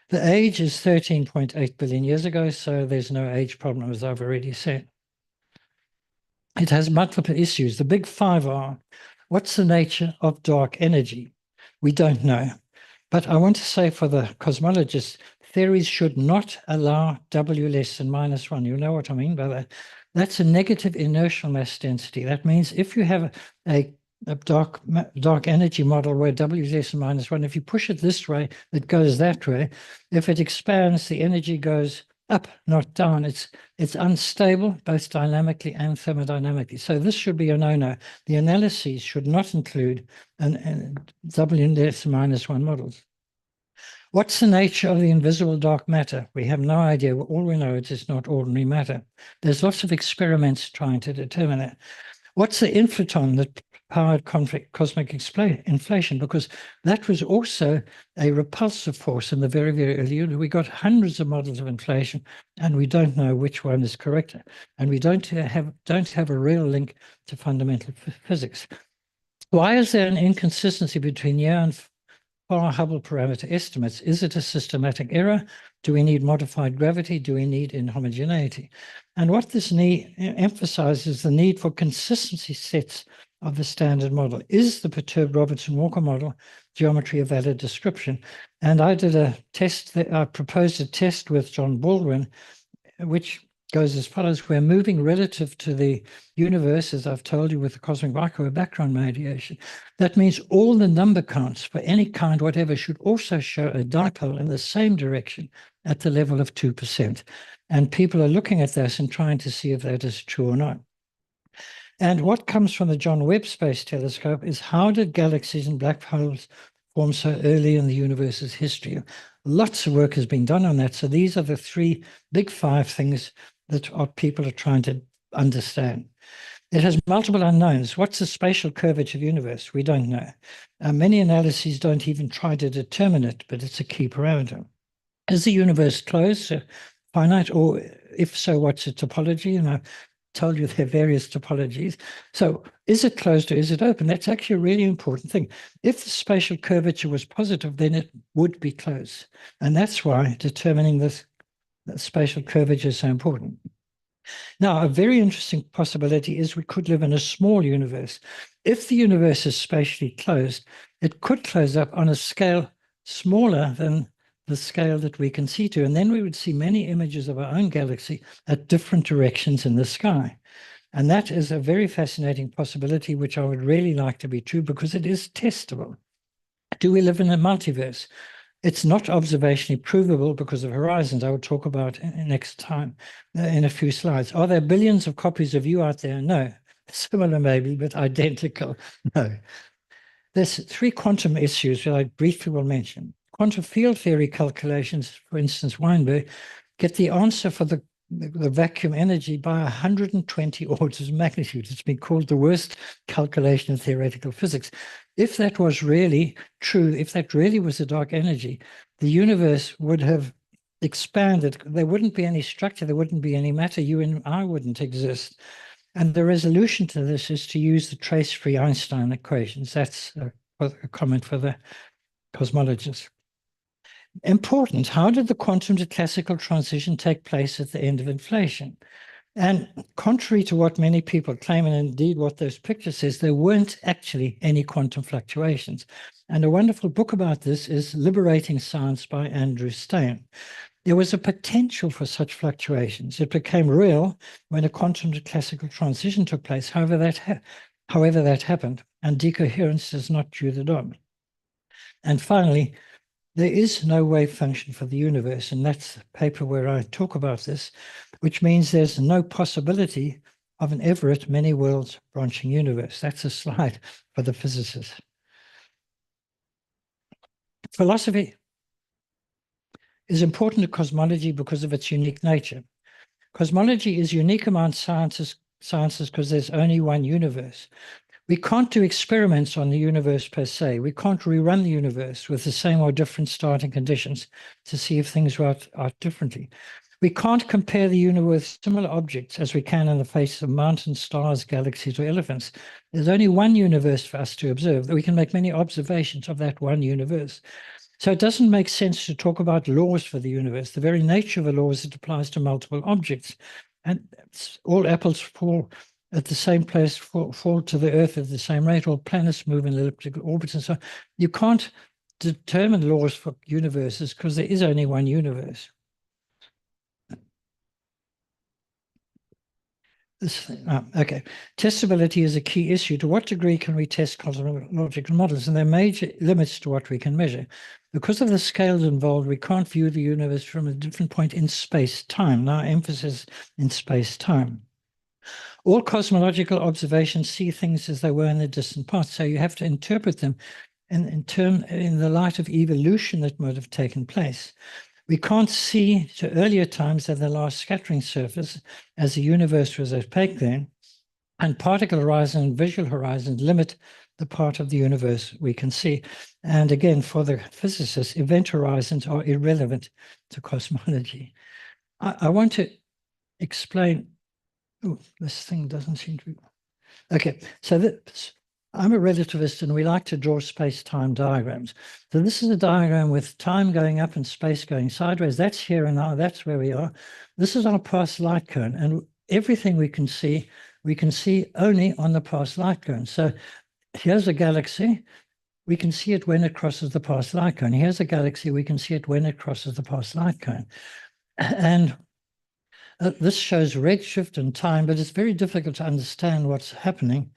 The age is 13.8 billion years ago, so there's no age problem, as I've already said. It has multiple issues. The big five are, what's the nature of dark energy? We don't know. But I want to say for the cosmologists, theories should not allow W less than -1. You know what I mean by that? That's a negative inertial mass density. That means if you have a dark energy model where W is less than -1, if you push it this way, it goes that way. If it expands, the energy goes up, not down. It's unstable, both dynamically and thermodynamically. So this should be a no-no. The analyses should not include W less than -1 models. What's the nature of the invisible dark matter? We have no idea. All we know is it's not ordinary matter. There's lots of experiments trying to determine it. What's the inflaton that powered cosmic inflation? Because that was also a repulsive force in the very, very early universe. We got hundreds of models of inflation, and we don't know which one is correct. And we don't have a real link to fundamental physics. Why is there an inconsistency between near and far Hubble parameter estimates? Is it a systematic error? Do we need modified gravity? Do we need inhomogeneity? And what this emphasizes the need for consistency sets of the standard model. Is the perturbed Robertson-Walker model geometry a valid description? And I did a test, I proposed a test with John Baldwin which goes as follows. We're moving relative to the universe, as I've told you, with the cosmic microwave background radiation. That means all the number counts for any kind, whatever, should also show a dipole in the same direction at the level of 2%. And people are looking at this and trying to see if that is true or not. And what comes from the John Webb Space Telescope is, how did galaxies and black holes form so early in the universe's history? Lots of work has been done on that. So these are the 3 big 5 things that people are trying to understand. It has multiple unknowns. What's the spatial curvature of the universe? We don't know. Many analyses don't even try to determine it, but it's a key parameter. Is the universe closed, so finite, or if so, what's the topology? And I told you there are various topologies. So is it closed or is it open? That's actually a really important thing. If the spatial curvature was positive, then it would be closed. And that's why determining this spatial curvature is so important. Now, a very interesting possibility is we could live in a small universe. If the universe is spatially closed, it could close up on a scale smaller than the scale that we can see to. And then we would see many images of our own galaxy at different directions in the sky. And that is a very fascinating possibility, which I would really like to be true, because it is testable. Do we live in a multiverse? It's not observationally provable because of horizons. I will talk about next time in a few slides. Are there billions of copies of you out there? No. Similar maybe, but identical? No. There's 3 quantum issues that I briefly will mention. Quantum field theory calculations, for instance, Weinberg, get the answer for the vacuum energy by 120 orders of magnitude. It's been called the worst calculation in theoretical physics. If that was really true, if that really was a dark energy, the universe would have expanded. There wouldn't be any structure, there wouldn't be any matter, you and I wouldn't exist. And the resolution to this is to use the trace-free Einstein equations. That's a comment for the cosmologists. Important, how did the quantum to classical transition take place at the end of inflation? And contrary to what many people claim, and indeed what those pictures says, there weren't actually any quantum fluctuations. And a wonderful book about this is Liberating Science by Andrew Stein. There was a potential for such fluctuations. It became real when a quantum to classical transition took place, however that happened, and decoherence does not do the job. And finally, there is no wave function for the universe, and that's the paper where I talk about this, which means there's no possibility of an Everett many worlds branching universe. That's a slide for the physicists. Philosophy is important to cosmology because of its unique nature. Cosmology is unique among sciences because there's only one universe. We can't do experiments on the universe per se. We can't rerun the universe with the same or different starting conditions to see if things are differently. We can't compare the universe with similar objects as we can in the face of mountains, stars, galaxies, or elephants. There's only one universe for us to observe. We can make many observations of that one universe. So it doesn't make sense to talk about laws for the universe. The very nature of a law is it applies to multiple objects. And all apples fall at the same place, fall to the Earth at the same rate, all planets move in elliptical orbits and so on. You can't determine laws for universes because there is only one universe. Okay. Testability is a key issue. To what degree can we test cosmological models? And there are major limits to what we can measure. Because of the scales involved, we can't view the universe from a different point in space-time. Now, emphasis in space-time. All cosmological observations see things as they were in the distant past, so you have to interpret them in the light of evolution that might have taken place. We can't see to earlier times than the last scattering surface, as the universe was opaque then, and particle horizon and visual horizon limit the part of the universe we can see. And again, for the physicists, event horizons are irrelevant to cosmology. I want to explain. Oh, this thing doesn't seem to be. Okay, so I'm a relativist and we like to draw space-time diagrams. So this is a diagram with time going up and space going sideways. That's here and now, that's where we are. This is our past light cone, and everything we can see only on the past light cone. So here's a galaxy. We can see it when it crosses the past light cone. Here's a galaxy. We can see it when it crosses the past light cone. And This shows redshift and time, but it's very difficult to understand what's happening.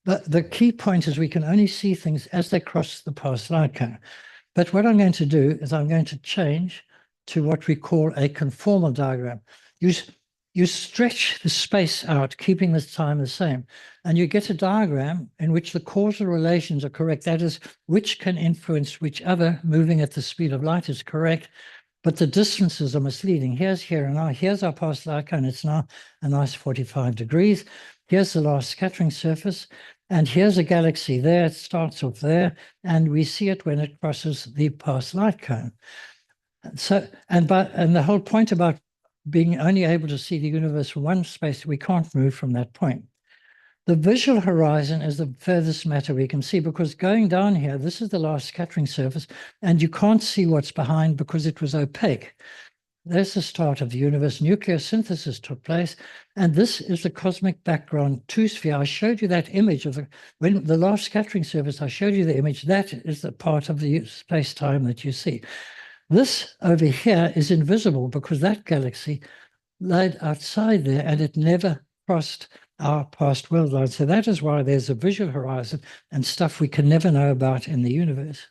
But the key point is we can only see things as they cross the past light cone. But what I'm going to do is I'm going to change to what we call a conformal diagram. You stretch the space out, keeping the time the same, and you get a diagram in which the causal relations are correct. That is, which can influence which other moving at the speed of light is correct, but the distances are misleading. Here's here and now. Here's our past light cone. It's now a nice 45 degrees. Here's the last scattering surface. And here's a galaxy there. It starts off there. And we see it when it crosses the past light cone. So, and the whole point about being only able to see the universe from one space, we can't move from that point. The visual horizon is the furthest matter we can see, because going down here, this is the last scattering surface, and you can't see what's behind because it was opaque. There's the start of the universe. Nucleosynthesis took place, and this is the cosmic background two-sphere. I showed you that image of when the last scattering surface, I showed you the image. That is the part of the space-time that you see. This over here is invisible because that galaxy laid outside there, and it never crossed our past world line. So that is why there's a visual horizon and stuff we can never know about in the universe.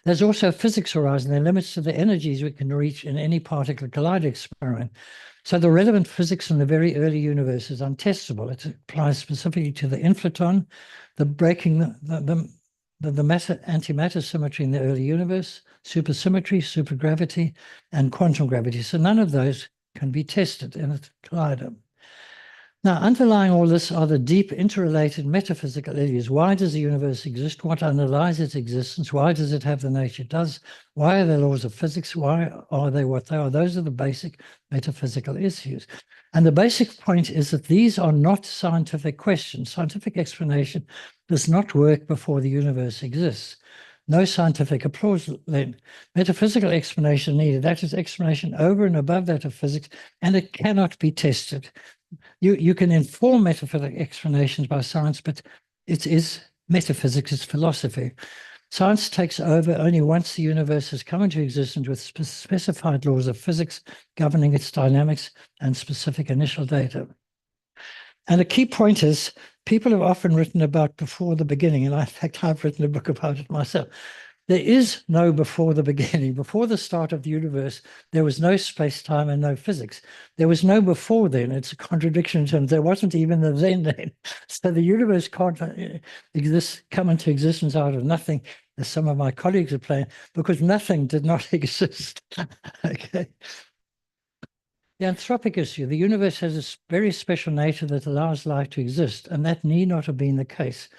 There's also a physics horizon. There are limits to the energies we can reach in any particle collider experiment. So the relevant physics in the very early universe is untestable. It applies specifically to the inflaton, the breaking the matter-antimatter symmetry in the early universe, supersymmetry, supergravity, and quantum gravity. So none of those can be tested in a collider. Now, underlying all this are the deep interrelated metaphysical issues. Why does the universe exist? What underlies its existence? Why does it have the nature it does? Why are there laws of physics? Why are they what they are? Those are the basic metaphysical issues. And the basic point is that these are not scientific questions. Scientific explanation does not work before the universe exists. No scientific applause then. Metaphysical explanation needed. That is explanation over and above that of physics, and it cannot be tested. You can inform metaphysical explanations by science, but it is metaphysics, it's philosophy. Science takes over only once the universe has come into existence with specified laws of physics governing its dynamics and specific initial data. And a key point is, people have often written about before the beginning, and in fact, I've written a book about it myself. There is no before the beginning. Before the start of the universe, there was no space-time and no physics. There was no before then. It's a contradiction in terms there wasn't even the then. So the universe can't come into existence out of nothing, as some of my colleagues are playing, because nothing did not exist. Okay. The anthropic issue, the universe has a very special nature that allows life to exist, and that need not have been the case.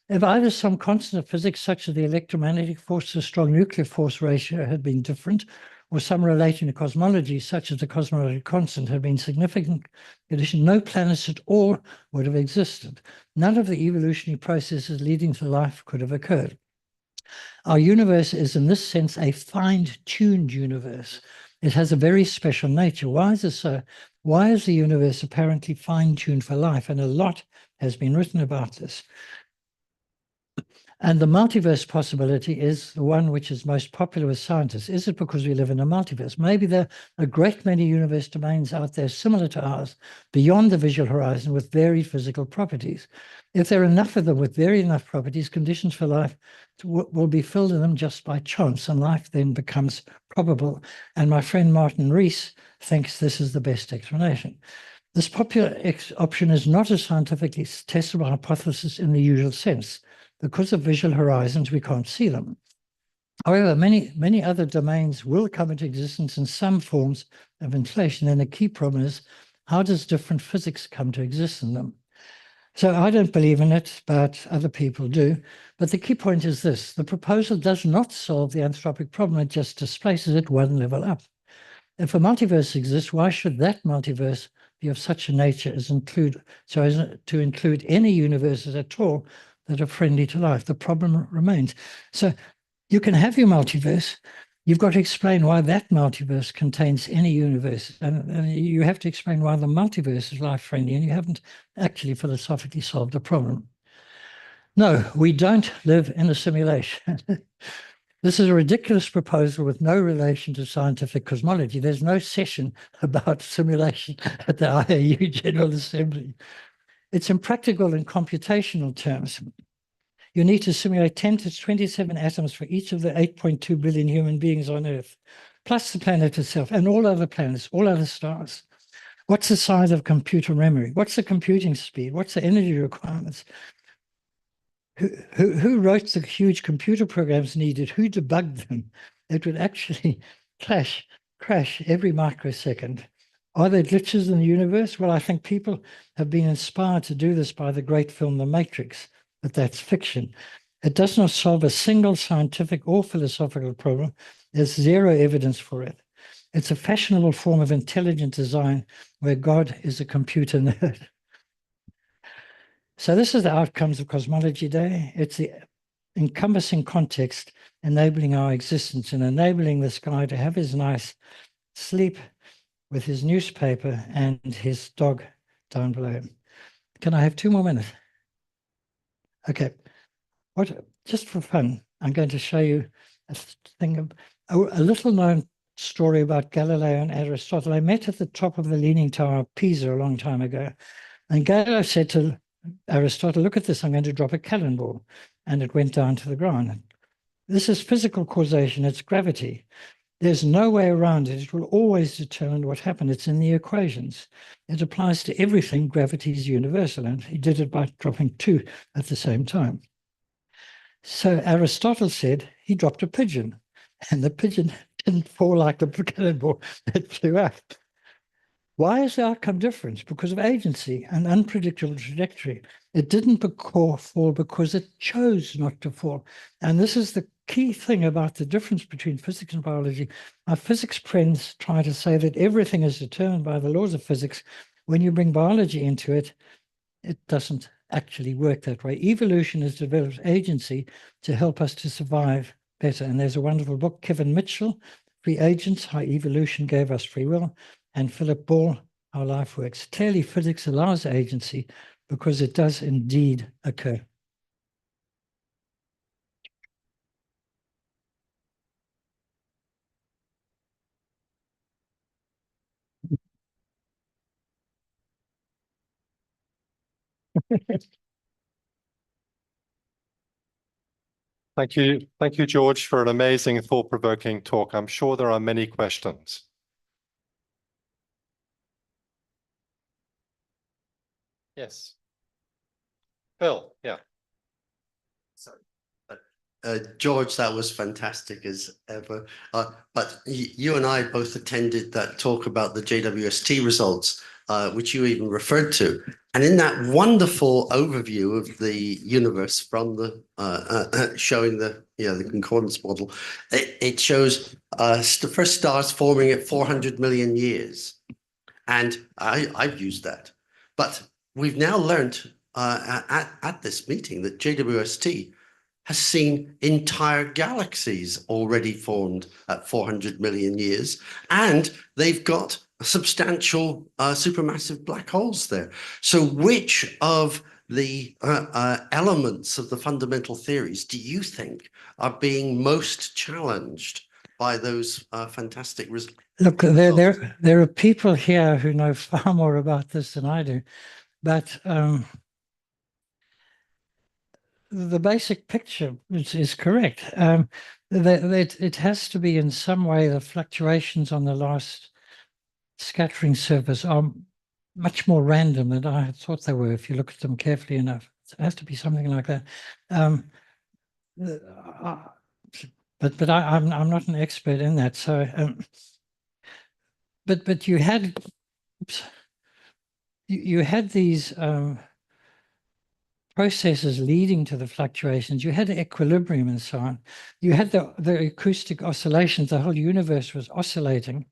If either some constant of physics, such as the electromagnetic force to strong nuclear force ratio, had been different, or some relating to cosmology, such as the cosmological constant, had been significant, in addition, no planets at all would have existed. None of the evolutionary processes leading to life could have occurred. Our universe is, in this sense, a fine-tuned universe. It has a very special nature. Why is this so? Why is the universe apparently fine-tuned for life? And a lot has been written about this. And the multiverse possibility is the one which is most popular with scientists. Is it because we live in a multiverse? Maybe there are a great many universe domains out there similar to ours, beyond the visual horizon, with varied physical properties. If there are enough of them with varied enough properties, conditions for life will be filled in them just by chance, and life then becomes probable. And my friend Martin Rees thinks this is the best explanation. This popular option is not a scientifically testable hypothesis in the usual sense. Because of visual horizons, we can't see them. However, many other domains will come into existence in some forms of inflation. And the key problem is, how does different physics come to exist in them? So I don't believe in it, but other people do. But the key point is this: the proposal does not solve the anthropic problem. It just displaces it one level up. If a multiverse exists, why should that multiverse be of such a nature as to include any universes at all that are friendly to life? The problem remains. So you can have your multiverse. You've got to explain why that multiverse contains any universe. And you have to explain why the multiverse is life-friendly, and you haven't actually philosophically solved the problem. No, we don't live in a simulation. This is a ridiculous proposal with no relation to scientific cosmology. There's no session about simulation at the IAU General Assembly. It's impractical in computational terms. You need to simulate 10 to 27 atoms for each of the 8.2 billion human beings on Earth, plus the planet itself and all other planets, all other stars. What's the size of computer memory? What's the computing speed? What's the energy requirements? Who wrote the huge computer programs needed? Who debugged them? It would actually crash every microsecond. Are there glitches in the universe? Well, I think people have been inspired to do this by the great film The Matrix, but that's fiction. It does not solve a single scientific or philosophical problem. There's zero evidence for it. It's a fashionable form of intelligent design where God is a computer nerd. So this is the outcomes of Cosmology Day. It's the encompassing context enabling our existence and enabling this guy to have his nice sleep with his newspaper and his dog down below him. Can I have 2 more minutes? Okay. Just for fun, I'm going to show you a thing, a little known story about Galileo and Aristotle. I met at the top of the Leaning Tower of Pisa a long time ago. And Galileo said to Aristotle, look at this, I'm going to drop a cannonball. And it went down to the ground. This is physical causation, it's gravity. There's no way around it. It will always determine what happened. It's in the equations. It applies to everything. Gravity is universal. And he did it by dropping 2 at the same time. So Aristotle said he dropped a pigeon. And the pigeon didn't fall like the cannonball. It flew up. Why is the outcome different? Because of agency and unpredictable trajectory. It didn't fall because it chose not to fall. And this is the key thing about the difference between physics and biology. Our physics friends try to say that everything is determined by the laws of physics. When you bring biology into it, it doesn't actually work that way. Evolution has developed agency to help us to survive better. And there's a wonderful book, Kevin Mitchell, Free Agents, How Evolution Gave Us Free Will, and Philip Ball, How Life Works. Clearly, physics allows agency because it does indeed occur. Thank you, George, for an amazing, thought-provoking talk. I'm sure there are many questions. Yes. Phil, yeah. Sorry. George, that was fantastic as ever. But you and I both attended that talk about the JWST results, which you even referred to. And in that wonderful overview of the universe from the showing the concordance model, it shows the first stars forming at 400 million years. And I've used that. But we've now learned at this meeting that JWST has seen entire galaxies already formed at 400 million years, and they've got substantial supermassive black holes there. So which of the elements of the fundamental theories do you think are being most challenged by those fantastic results? Look, there are people here who know far more about this than I do, but the basic picture is correct. It has to be in some way the fluctuations on the last scattering surface are much more random than I had thought they were if you look at them carefully enough. It has to be something like that. But I'm not an expert in that. So, but you had these processes leading to the fluctuations. You had equilibrium and so on. You had the acoustic oscillations. The whole universe was oscillating.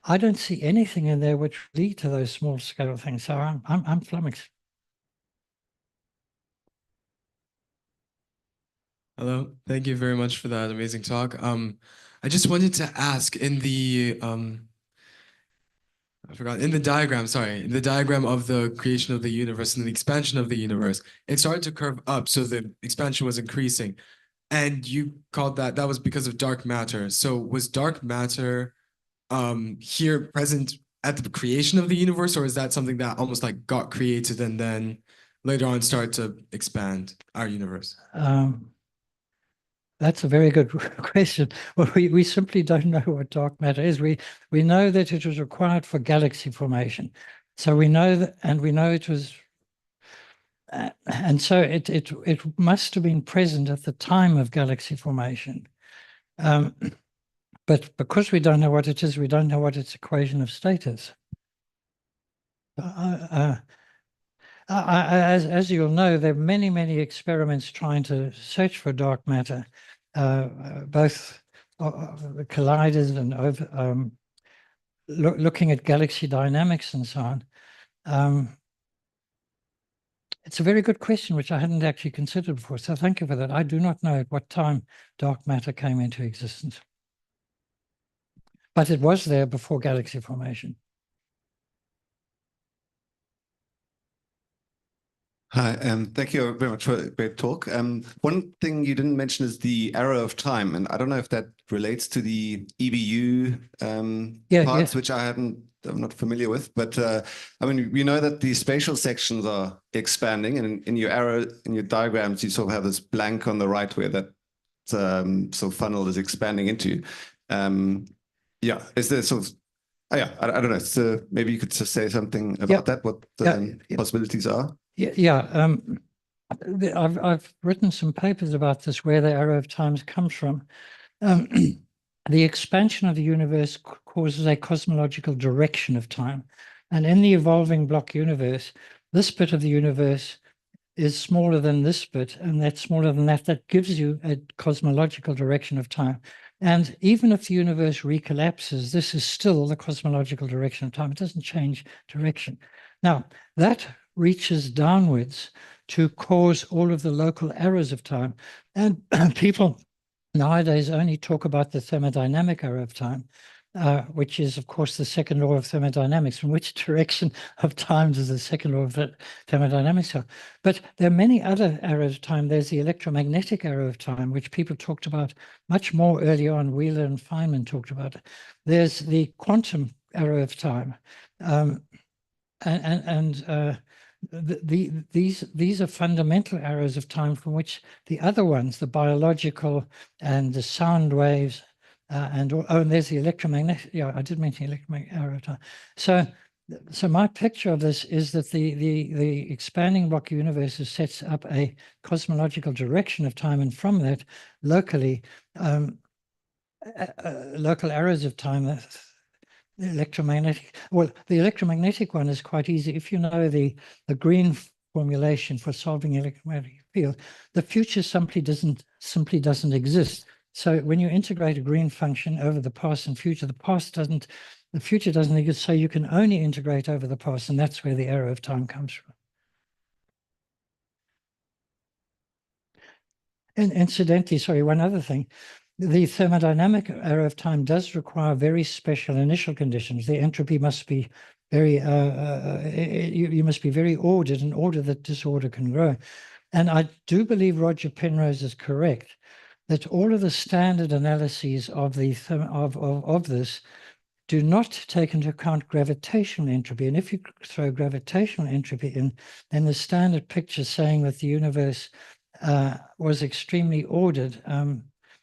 I don't see anything in there which lead to those small scale things. So I'm flummoxed. Hello, thank you very much for that amazing talk. I just wanted to ask in the in the diagram of the creation of the universe and the expansion of the universe, it started to curve up, so the expansion was increasing. and you called that was because of dark matter. So was dark matter here present at the creation of the universe, or is that something that almost like got created and then later on started to expand our universe? That's a very good question. Well, we simply don't know what dark matter is. We know that it was required for galaxy formation. So we know that, and we know it was, and so it must have been present at the time of galaxy formation. But because we don't know what it is, we don't know what its equation of state is. As you'll know, there are many experiments trying to search for dark matter, both colliders and over, looking at galaxy dynamics and so on. It's a very good question, which I hadn't actually considered before. So thank you for that. I do not know at what time dark matter came into existence, but it was there before galaxy formation. Hi, thank you very much for a great talk. One thing you didn't mention is the arrow of time, and I don't know if that relates to the EBU parts, which I'm not familiar with, but I mean, we know that the spatial sections are expanding, and in your arrow, in your diagrams, you sort of have this blank on the right where that sort of funnel is expanding into. Yeah, is there sort of, I don't know, so maybe you could just say something about that, what the possibilities are? Yeah, I've written some papers about this, where the arrow of time comes from. The expansion of the universe causes a cosmological direction of time. And in the evolving block universe, this bit of the universe is smaller than this bit, and that's smaller than that. That gives you a cosmological direction of time. And even if the universe recollapses, this is still the cosmological direction of time. It doesn't change direction. Now, that reaches downwards to cause all of the local errors of time. And people nowadays only talk about the thermodynamic arrow of time, which is, of course, the second law of thermodynamics. From which direction of time does the second law of thermodynamics go? But there are many other arrows of time. There's the electromagnetic arrow of time, which people talked about much more early on. Wheeler and Feynman talked about it. There's the quantum arrow of time. These are fundamental arrows of time from which the other ones, the biological and the sound waves, and there's the electromagnetic. Yeah, I did mention electromagnetic arrow of time. So my picture of this is that the expanding block universe sets up a cosmological direction of time, and from that, locally, local arrows of time. The electromagnetic one is quite easy. If you know the green formulation for solving electromagnetic field, the future simply doesn't exist. So when you integrate a green function over the past and future, the future doesn't exist. So you can only integrate over the past, and that's where the arrow of time comes from. And incidentally, sorry, one other thing. The thermodynamic arrow of time does require very special initial conditions. The entropy must be very, you must be very ordered in order that disorder can grow. And I do believe Roger Penrose is correct that all of the standard analyses of this do not take into account gravitational entropy. And if you throw gravitational entropy in, then the standard picture saying that the universe was extremely ordered.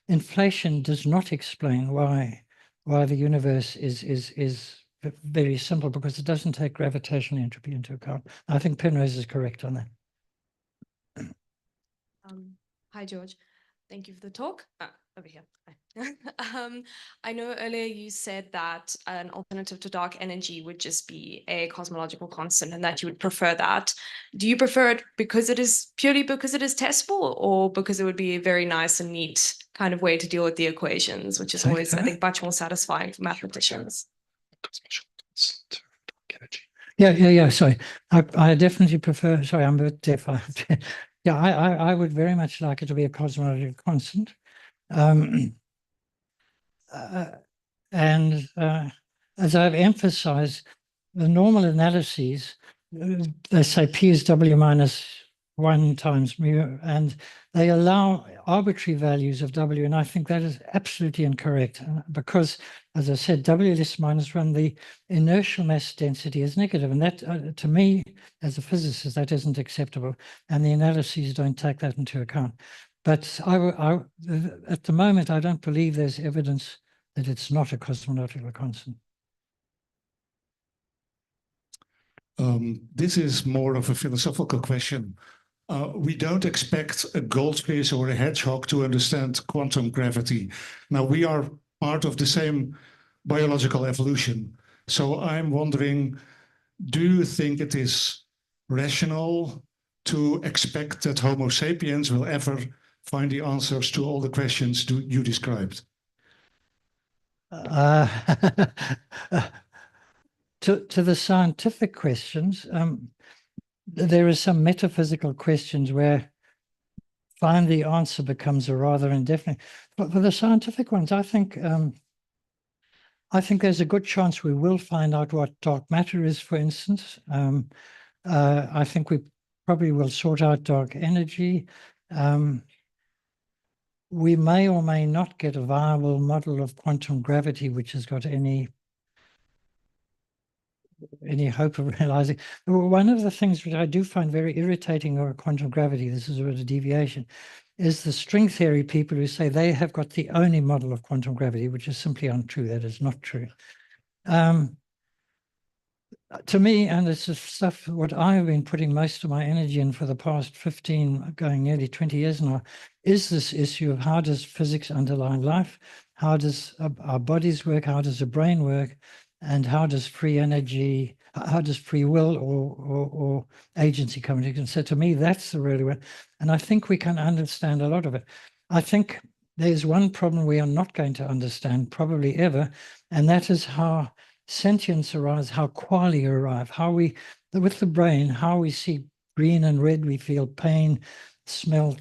Inflation does not explain why the universe is very simple, because it doesn't take gravitational entropy into account. I think Penrose is correct on that. Hi, George. Thank you for the talk. Over here. I know earlier you said that an alternative to dark energy would just be a cosmological constant, and that you would prefer that. Do you prefer it purely because it is testable, or because it would be a very nice and neat kind of way to deal with the equations, which is always, I think, much more satisfying for mathematicians? Yeah. Sorry, I definitely prefer. Sorry, I'm a bit deaf. Yeah, I would very much like it to be a cosmological constant. And as I've emphasized, the normal analyses, they say P is W minus 1 times mu, and they allow arbitrary values of W, and I think that is absolutely incorrect because, as I said, W less minus 1, the inertial mass density is negative, and that, to me, as a physicist, that isn't acceptable, and the analyses don't take that into account. But at the moment, I don't believe there's evidence that it's not a cosmological constant. This is more of a philosophical question. We don't expect a goldfish or a hedgehog to understand quantum gravity. Now, we are part of the same biological evolution. So I'm wondering, do you think it is rational to expect that Homo sapiens will ever find the answers to all the questions you described? To the scientific questions, there are some metaphysical questions where find the answer becomes a rather indefinite. But for the scientific ones, I think there's a good chance we will find out what dark matter is, for instance. I think we probably will sort out dark energy. We may or may not get a viable model of quantum gravity which has got any hope of realizing. One of the things which I do find very irritating about quantum gravity, this is a bit of deviation, is the string theory people who say they have got the only model of quantum gravity, which is simply untrue. That is not true. To me, and it's the stuff what I've been putting most of my energy in for the past 15, going nearly 20 years now, is this issue of how does physics underlie life? How does our bodies work? How does the brain work? And how does free energy, how does free will or agency come into? And so to me, that's the really one. And I think we can understand a lot of it. I think there's one problem we are not going to understand probably ever, and that is how sentience arrives, how qualia arrive, how we, with the brain, how we see green and red, we feel pain, smell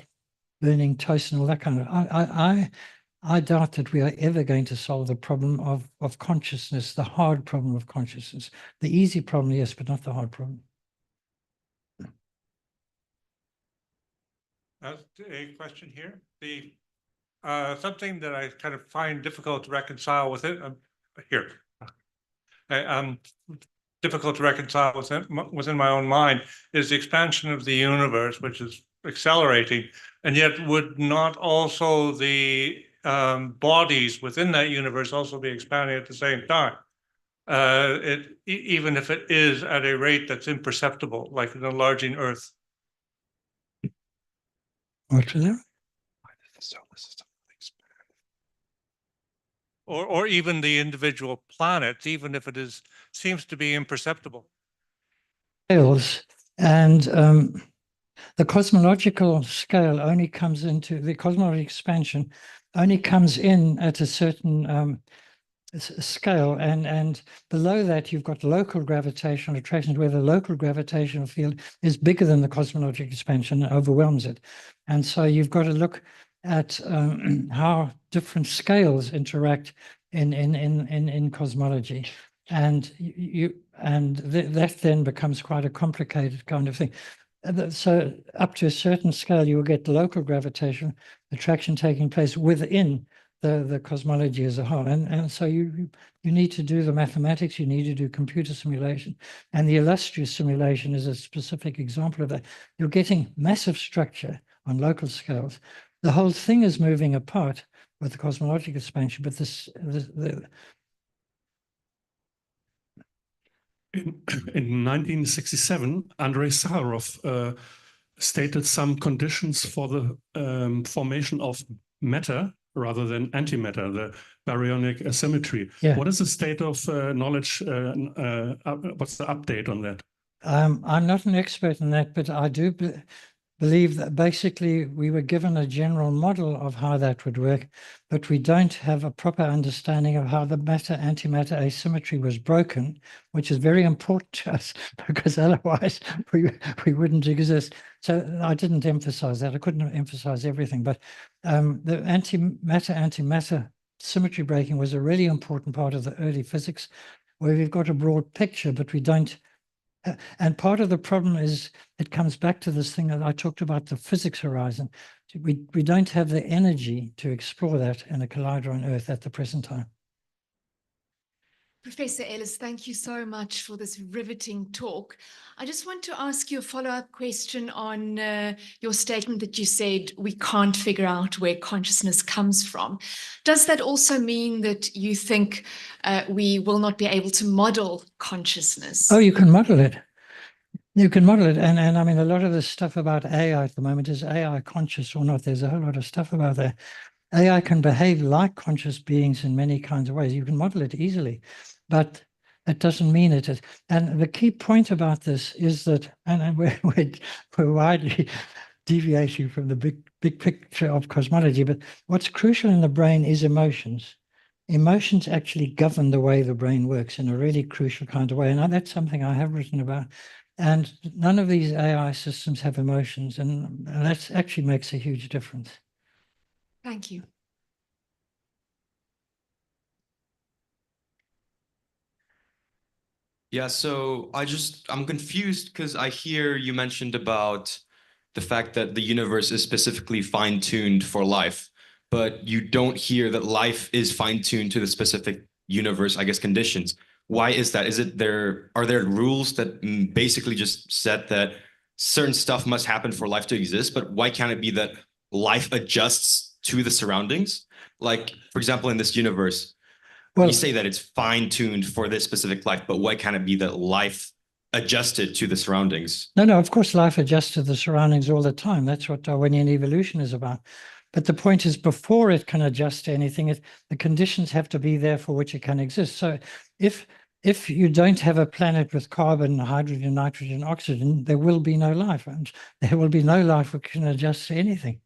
burning toast and all that kind of. I doubt that we are ever going to solve the problem of consciousness, the hard problem of consciousness. The easy problem, yes, but not the hard problem. A question here. Something that I kind of find difficult to reconcile with it. Difficult to reconcile within my own mind is the expansion of the universe, which is accelerating, and yet would not also the bodies within that universe also be expanding at the same time, even if it is at a rate that's imperceptible, like an enlarging Earth. What's that? Or even the individual planets, even if it seems to be imperceptible. And the cosmological scale only comes into, the cosmological expansion only comes in at a certain scale, and below that you've got local gravitational attractions where the local gravitational field is bigger than the cosmological expansion and overwhelms it. And so you've got to look at how different scales interact in cosmology, and that then becomes quite a complicated kind of thing. So up to a certain scale, you will get local gravitational attraction taking place within the cosmology as a whole. And so you need to do the mathematics, you need to do computer simulation. And the illustrious simulation is a specific example of that. You're getting massive structure on local scales. The whole thing is moving apart with the cosmological expansion, but In 1967, Andrei Sakharov stated some conditions for the formation of matter rather than antimatter, the baryonic asymmetry. Yeah. What is the state of knowledge? What's the update on that? I'm not an expert in that, but I do believe that basically we were given a general model of how that would work, but we don't have a proper understanding of how the matter-antimatter asymmetry was broken, which is very important to us because otherwise we wouldn't exist. So I didn't emphasize that. I couldn't emphasize everything, but the antimatter-antimatter symmetry breaking was a really important part of the early physics, where we've got a broad picture, but we don't And part of the problem is it comes back to this thing that I talked about, the physics horizon. We don't have the energy to explore that in a collider on Earth at the present time. Professor Ellis, thank you so much for this riveting talk. I just want to ask you a follow-up question on your statement that you said we can't figure out where consciousness comes from. Does that also mean that you think we will not be able to model consciousness? Oh, you can model it. You can model it. And I mean, a lot of this stuff about AI at the moment, is AI conscious or not? There's a whole lot of stuff about that. AI can behave like conscious beings in many kinds of ways. You can model it easily, but it doesn't mean it is. And the key point about this is that, and we're widely deviating from the big picture of cosmology, but what's crucial in the brain is emotions. Emotions actually govern the way the brain works in a really crucial kind of way. And that's something I have written about. And none of these AI systems have emotions, and that actually makes a huge difference. Thank you. Yeah, so I'm confused because I hear you mentioned about the fact that the universe is specifically fine-tuned for life, but you don't hear that life is fine-tuned to the specific universe, I guess, conditions. Why is that? Are there rules that basically just said that certain stuff must happen for life to exist, but why can't it be that life adjusts to the surroundings? Like, for example, in this universe, we say that it's fine-tuned for this specific life, but why can't it be that life adjusted to the surroundings? No, of course, life adjusts to the surroundings all the time. That's what Darwinian evolution is about. But the point is, before it can adjust to anything, the conditions have to be there for which it can exist. So if you don't have a planet with carbon, hydrogen, nitrogen, oxygen, there will be no life. And there will be no life which can adjust to anything.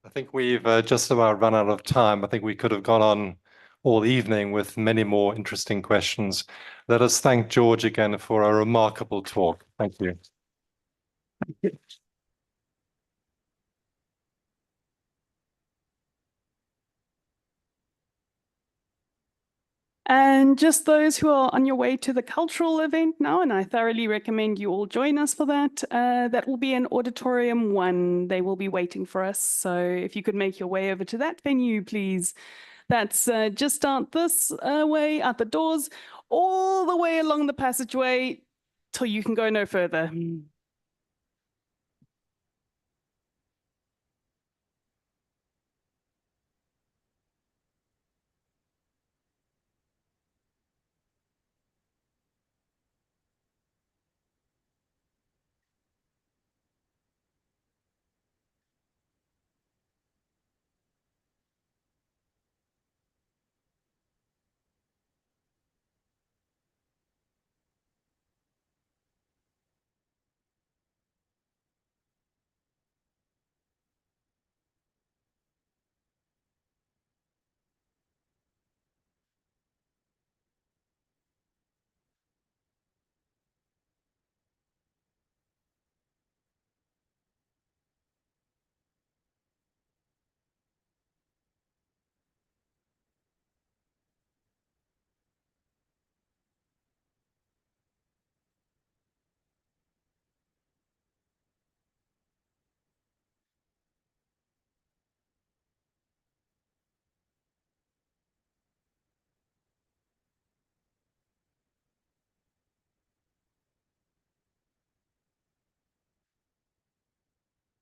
I think we've just about run out of time. I think we could have gone on all evening with many more interesting questions. Let us thank George again for a remarkable talk. Thank you. Thank you. And just those who are on your way to the cultural event now, and I thoroughly recommend you all join us for that. That will be in Auditorium 1. They will be waiting for us. So if you could make your way over to that venue, please. That's just out this way, out the doors, all the way along the passageway till you can go no further.